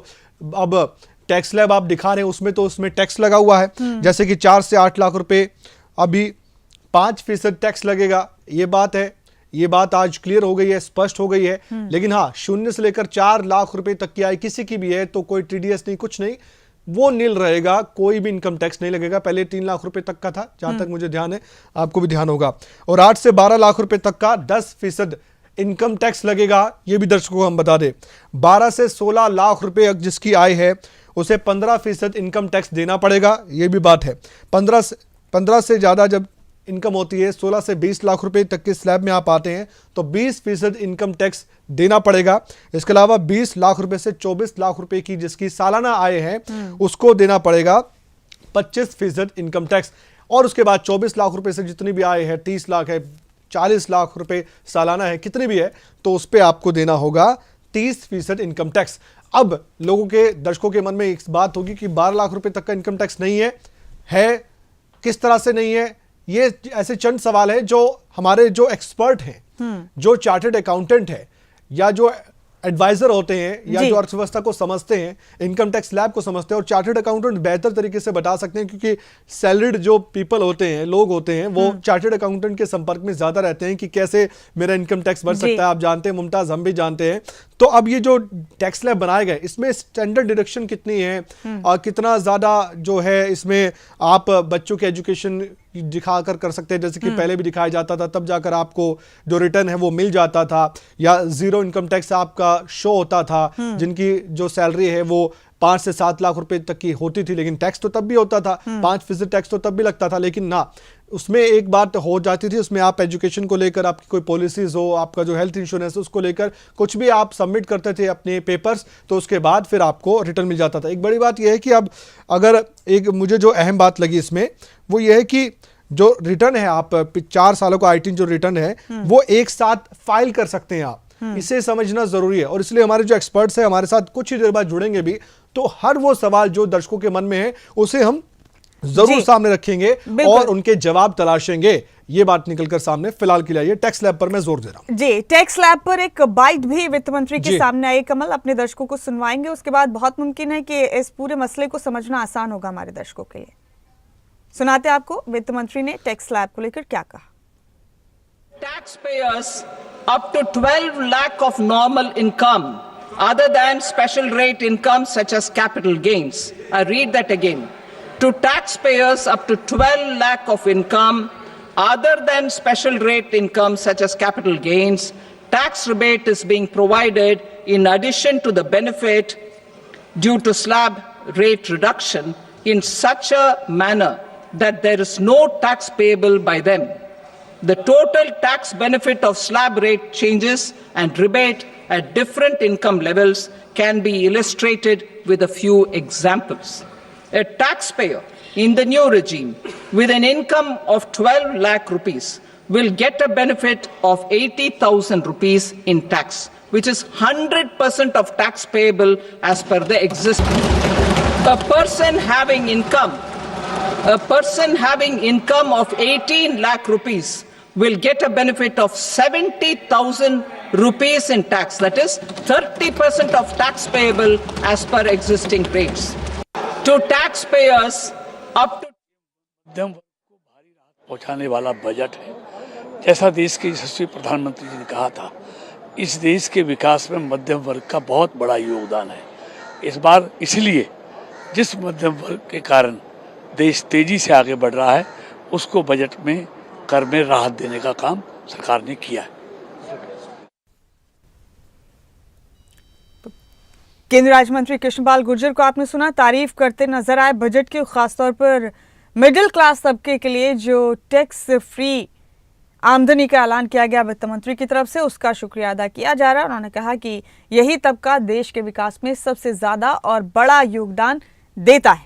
अब टैक्स स्लैब आप दिखा रहे हैं उसमें तो उसमें टैक्स लगा हुआ है, जैसे कि 4 से 8 लाख रुपए अभी 5% टैक्स लगेगा, ये बात है। ये बात आज क्लियर हो गई है, स्पष्ट हो गई है। लेकिन हाँ, 0 से लेकर 4 लाख रुपए तक की आय किसी की भी है तो कोई टीडीएस नहीं, कुछ नहीं, वो नील रहेगा, कोई भी इनकम टैक्स नहीं लगेगा। पहले 3 लाख रुपए तक का था, जहां तक मुझे ध्यान है, आपको भी ध्यान होगा। और 8 से 12 लाख रुपए तक का 10% इनकम टैक्स लगेगा, ये भी दर्शकों को हम बता दें। 12 से 16 लाख रुपए जिसकी आय है उसे 15% इनकम टैक्स देना पड़ेगा, ये भी बात है। 15 से ज्यादा जब इनकम होती है, 16 से 20 लाख रुपए तक के स्लैब में आप आते हैं तो 20% इनकम टैक्स देना पड़ेगा। इसके अलावा 20 लाख रुपए से 24 लाख रुपए की जिसकी सालाना आय है उसको देना पड़ेगा 25% इनकम टैक्स। और उसके बाद 24 लाख रुपए से जितनी भी आय है, 30 लाख है, 40 लाख रुपए सालाना है, कितनी भी है, तो उस पर आपको देना होगा 30% इनकम टैक्स। अब लोगों के, दर्शकों के मन में एक बात होगी कि 12 लाख रुपए तक का इनकम टैक्स नहीं है, किस तरह से नहीं है? ये ऐसे चंद सवाल है जो हमारे जो एक्सपर्ट हैं, जो चार्टर्ड अकाउंटेंट है, या जो एडवाइजर होते हैं, या जो अर्थव्यवस्था को समझते हैं, इनकम टैक्स स्लैब को समझते हैं, और चार्टर्ड अकाउंटेंट बेहतर तरीके से बता सकते हैं, क्योंकि सैलरीड जो पीपल होते हैं, लोग होते हैं, वो चार्टर्ड अकाउंटेंट के संपर्क में ज्यादा रहते हैं कि कैसे मेरा इनकम टैक्स बढ़ सकता है। आप जानते हैं मुमताज, हम भी जानते हैं। तो अब ये जो टैक्स स्लैब बनाए गए, इसमें स्टैंडर्ड डिडक्शन कितनी है और कितना ज्यादा जो है इसमें आप बच्चों के एजुकेशन दिखाकर कर सकते हैं, जैसे कि पहले भी दिखाया जाता था, तब जाकर आपको जो रिटर्न है वो मिल जाता था, या 0 इनकम टैक्स आपका शो होता था, जिनकी जो सैलरी है वो 5 से 7 लाख रुपए तक की होती थी, लेकिन टैक्स तो तब भी होता था, 5% टैक्स तो तब भी लगता था। लेकिन ना, उसमें एक बात हो जाती थी, उसमें आप एजुकेशन को लेकर आपकी कोई पॉलिसीज हो, आपका जो हेल्थ इंश्योरेंस है उसको लेकर कुछ भी आप सबमिट करते थे अपने पेपर्स, तो उसके बाद फिर आपको रिटर्न मिल जाता था। एक बड़ी बात यह है कि अब अगर एक मुझे जो अहम बात लगी इसमें वो ये है कि जो रिटर्न है, आप 4 सालों का IT जो रिटर्न है वो एक साथ फाइल कर सकते हैं आप। इसे समझना जरूरी है, और इसलिए हमारे जो एक्सपर्ट्स हैं हमारे साथ कुछ ही देर बाद जुड़ेंगे भी, तो हर वो सवाल जो दर्शकों के मन में है उसे हम जरूर सामने रखेंगे और उनके जवाब तलाशेंगे। ये बात निकलकर सामने फिलहाल के लिए टैक्स लैब पर मैं जोर दे रहा हूं। जी, टैक्स लैब पर एक बाइट भी वित्त मंत्री के सामने आई। कमल, अपने दर्शकों को सुनवाएंगे, उसके बाद बहुत मुमकिन है कि इस पूरे मसले को समझना आसान होगा हमारे दर्शकों के लिए। सुनाते आपको वित्त मंत्री ने टैक्स स्लैब को लेकर क्या कहा। Taxpayers up to 12 lakh of normal income other than special rate income such as capital gains. I read that again. To taxpayers up to 12 lakh of income other than special rate income such as capital gains, tax rebate is being provided in addition to the benefit due to slab rate reduction in such a manner that there is no tax payable by them. The total tax benefit of slab rate changes and rebate at different income levels can be illustrated with a few examples. A taxpayer in the new regime with an income of 12 lakh rupees will get a benefit of 80,000 rupees in tax, which is 100% of tax payable as per the existing. A person having income of 18 lakh rupees will get a benefit of 70,000 rupees in tax. That is 30% of tax payable as per existing rates. To taxpayers up to मध्यम वर्ग को भारी राहत पहुंचाने वाला budget है। जैसा देश के यशस्वी प्रधानमंत्री जी ने कहा था, इस देश के विकास में मध्यम वर्ग का बहुत बड़ा योगदान है। इस बार इसलिए जिस मध्यम वर्ग के कारण देश तेजी से आगे बढ़ रहा है, उसको बजट में कर में राहत देने का काम सरकार ने किया है। केंद्रीय राज्य मंत्री कृष्णपाल गुर्जर को आपने सुना, तारीफ करते नजर आए बजट की, खासतौर पर मिडिल क्लास तबके के लिए जो टैक्स फ्री आमदनी का ऐलान किया गया वित्त मंत्री की तरफ से, उसका शुक्रिया अदा किया जा रहा है। उन्होंने कहा कि यही तबका देश के विकास में सबसे ज्यादा और बड़ा योगदान देता है।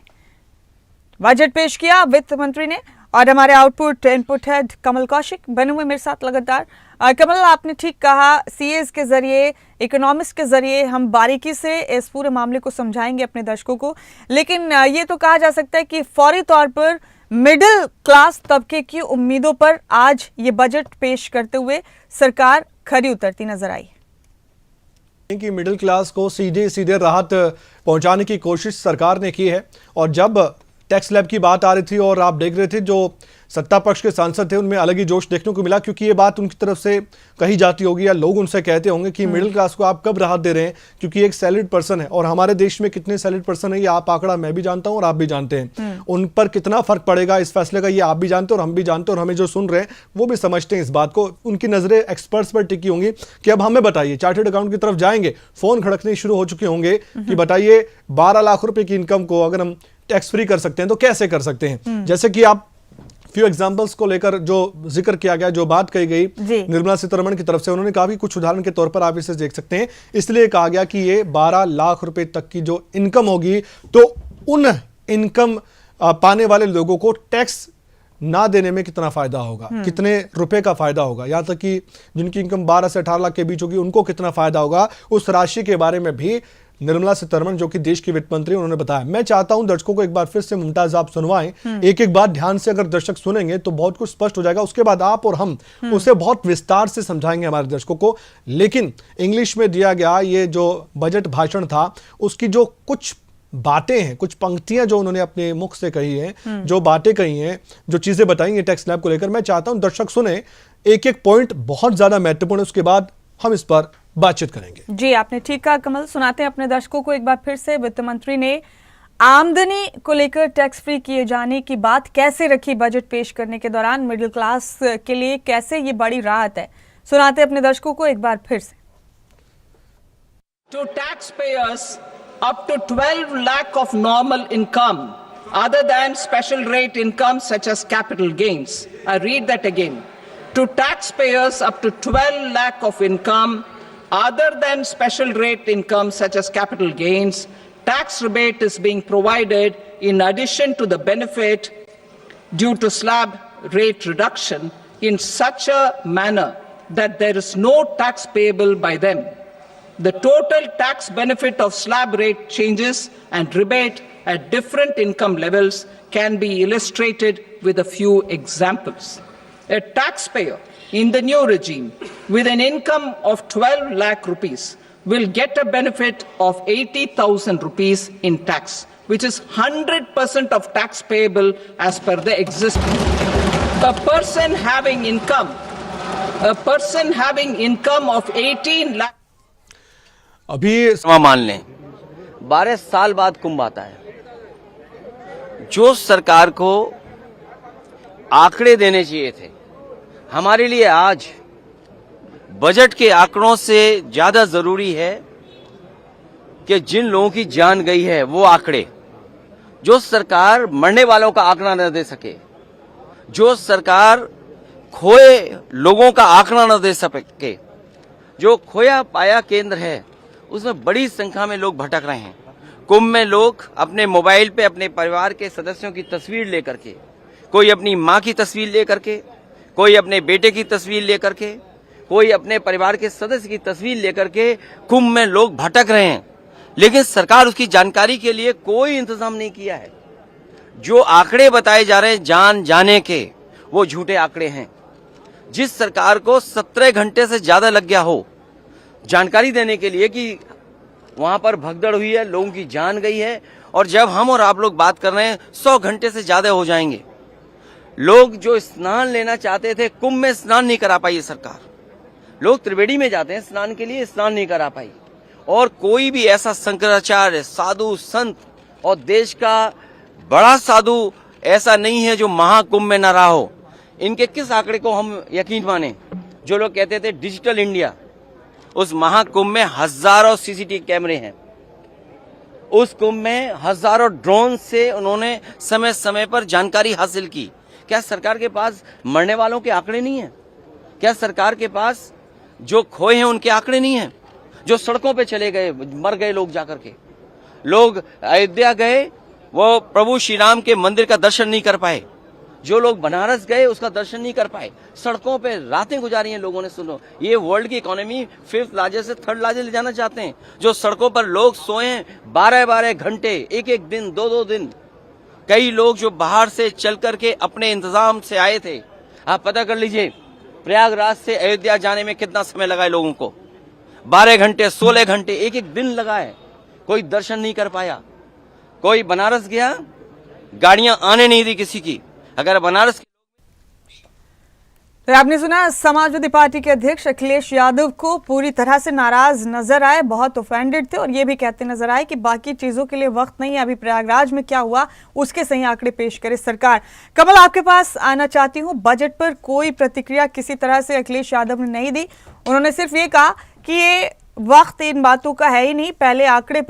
बजट पेश किया वित्त मंत्री ने, और हमारे आउटपुट इनपुट हेड कमल कौशिक बने हुए मेरे साथ लगातार। कमल, आपने ठीक कहा, सीएस के जरिए, इकोनॉमिस्ट के जरिए हम बारीकी से इस पूरे मामले को समझाएंगे अपने दर्शकों को, लेकिन ये तो कहा जा सकता है कि फौरी तौर पर मिडिल क्लास तबके की उम्मीदों पर आज ये बजट पेश करते हुए सरकार खरी उतरती नजर आई कि मिडिल क्लास को सीधे सीधे राहत पहुंचाने की कोशिश सरकार ने की है। और जब टैक्स लैब की बात आ रही थी और आप देख रहे थे जो सत्ता पक्ष के सांसद थे, उनमें अलग ही जोश देखने को मिला, क्योंकि ये बात उनकी तरफ से कही जाती होगी या लोग उनसे कहते होंगे कि मिडिल क्लास को आप कब राहत दे रहे हैं, क्योंकि एक सैलरीड पर्सन है। और हमारे देश में कितने सैलरीड पर्सन है ये आप आंकड़ा मैं भी जानता हूं और आप भी जानते हैं। उन पर कितना फर्क पड़ेगा इस फैसले का ये आप भी जानते हैं और हम भी जानते हैं, और हमें जो सुन रहे हैं वो भी समझते हैं इस बात को। उनकी नजरें एक्सपर्ट्स पर टिकी होंगी कि अब हमें बताइए, चार्टर्ड अकाउंट की तरफ जाएंगे, फोन खड़कने शुरू हो चुके होंगे कि बताइए 12 लाख रुपए की इनकम को अगर हम टैक्स फ्री कर सकते हैं तो कैसे कर सकते हैं। जैसे कि आप फ्यू एग्जांपल्स को लेकर जो जिक्र किया गया, जो बात कही गई निर्मला सीतारमण की तरफ से, उन्होंने कहा कि कुछ उदाहरण के तौर पर आप इसे देख सकते हैं। इसलिए कहा गया कि ये 12 लाख रुपए तक की जो इनकम होगी, तो उन इनकम पाने वाले लोगों को टैक्स ना देने में कितना फायदा होगा, कितने रुपए का फायदा होगा, यहां तक कि जिनकी इनकम 12 से 18 लाख के बीच होगी उनको कितना फायदा होगा, उस राशि के बारे में भी निर्मला सीतारमण जो कि देश की वित्त मंत्री, उन्होंने बताया। मैं चाहता हूं दर्शकों को एक बार फिर से मुमताज आप सुनवाएं, एक एक बात ध्यान से अगर दर्शक सुनेंगे तो बहुत कुछ स्पष्ट हो जाएगा। उसके बाद आप और हम उसे बहुत विस्तार से समझाएंगे हमारे दर्शकों को। लेकिन इंग्लिश में दिया गया ये जो बजट भाषण था, उसकी जो कुछ बातें हैं, कुछ पंक्तियां जो उन्होंने अपने मुख से कही हैं, जो बातें कही हैं, जो चीजें बताई हैं टैक्स स्लैब को लेकर, मैं चाहता हूं दर्शक सुने। एक एक पॉइंट बहुत ज्यादा महत्वपूर्ण है, उसके बाद हम इस पर बातचीत करेंगे। जी, आपने ठीक कहा कमल। सुनाते हैं अपने दर्शकों को एक बार फिर से। वित्त मंत्री ने आमदनी को लेकर टैक्स फ्री किए जाने की बात कैसे रखी बजट पेश करने के दौरान, मिडिल क्लास के लिए कैसे ये बड़ी राहत है। सुनाते हैं अपने दर्शकों को एक बार फिर से। To taxpayers up to 12 lakh of normal income other than special rate income such as capital gains. I read that again. To taxpayers up to 12 lakh of income other than special rate income such as capital gains, tax rebate is being provided in addition to the benefit due to slab rate reduction in such a manner that there is no tax payable by them. The total tax benefit of slab rate changes and rebate at different income levels can be illustrated with a few examples. A taxpayer in the new regime with an income of 12 lakh rupees will get a benefit of 80,000 rupees in tax, which is 100% of tax payable as per the existing. A person having income of 18 lakh. अभी मान लें 12 साल बाद कुंभ आता है। जो सरकार को आंकड़े देने चाहिए थे, हमारे लिए आज बजट के आंकड़ों से ज्यादा जरूरी है कि जिन लोगों की जान गई है वो आंकड़े। जो सरकार मरने वालों का आंकड़ा न दे सके, जो सरकार खोए लोगों का आंकड़ा न दे सके, जो खोया पाया केंद्र है उसमें बड़ी संख्या में लोग भटक रहे हैं। कुंभ में लोग अपने मोबाइल पे अपने परिवार के सदस्यों की तस्वीर लेकर के, कोई अपनी माँ की तस्वीर लेकर के, कोई अपने बेटे की तस्वीर लेकर के, कोई अपने परिवार के सदस्य की तस्वीर लेकर के कुंभ में लोग भटक रहे हैं, लेकिन सरकार उसकी जानकारी के लिए कोई इंतजाम नहीं किया है। जो आंकड़े बताए जा रहे हैं जान जाने के, वो झूठे आंकड़े हैं। जिस सरकार को 17 घंटे से ज्यादा लग गया हो जानकारी देने के लिए कि वहां पर भगदड़ हुई है, लोगों की जान गई है, और जब हम और आप लोग बात कर रहे हैं 100 घंटे से ज्यादा हो जाएंगे। लोग जो स्नान लेना चाहते थे, कुंभ में स्नान नहीं करा पाई सरकार। लोग त्रिवेणी में जाते हैं स्नान के लिए, स्नान नहीं करा पाई। और कोई भी ऐसा शंकराचार्य, साधु, संत और देश का बड़ा साधु ऐसा नहीं है जो महाकुंभ में न रहा हो। इनके किस आंकड़े को हम यकीन माने? जो लोग कहते थे डिजिटल इंडिया, उस महाकुंभ में हजारों सीसीटीवी कैमरे हैं, उस कुंभ में हजारों ड्रोन से उन्होंने समय समय पर जानकारी हासिल की। क्या सरकार के पास मरने वालों के आंकड़े नहीं हैं? क्या सरकार के पास जो खोए हैं उनके आंकड़े नहीं हैं? जो सड़कों पे चले गए, मर गए लोग जाकर के, लोग अयोध्या गए, वो प्रभु श्री राम के मंदिर का दर्शन नहीं कर पाए। जो लोग बनारस गए उसका दर्शन नहीं कर पाए। सड़कों पे रातें गुजारी हैं लोगों ने। सुनो, ये वर्ल्ड की इकोनॉमी 5th लार्जेस्ट से 3rd लार्जेस्ट ले जाना चाहते हैं। जो सड़कों पर लोग सोए हैं 12-12 घंटे, एक दिन, 2-2 दिन। कई लोग जो बाहर से चल करके अपने इंतजाम से आए थे, आप पता कर लीजिए प्रयागराज से अयोध्या जाने में कितना समय लगा है लोगों को। 12 घंटे, 16 घंटे, एक दिन लगा है। कोई दर्शन नहीं कर पाया। कोई बनारस गया, गाड़ियां आने नहीं दी किसी की। अगर बनारस तो आपने सुना, समाजवादी पार्टी के अध्यक्ष अखिलेश यादव को पूरी तरह से नाराज नजर आए, बहुत ऑफेंडेड थे और ये भी कहते नजर आए कि बाकी चीजों के लिए वक्त नहीं है, अभी प्रयागराज में क्या हुआ उसके सही आंकड़े पेश करे सरकार। कमल, आपके पास आना चाहती हूँ। बजट पर कोई प्रतिक्रिया किसी तरह से अखिलेश यादव ने नहीं दी। उन्होंने सिर्फ ये कहा कि ये वक्त इन बातों का है ही नहीं, पहले आंकड़े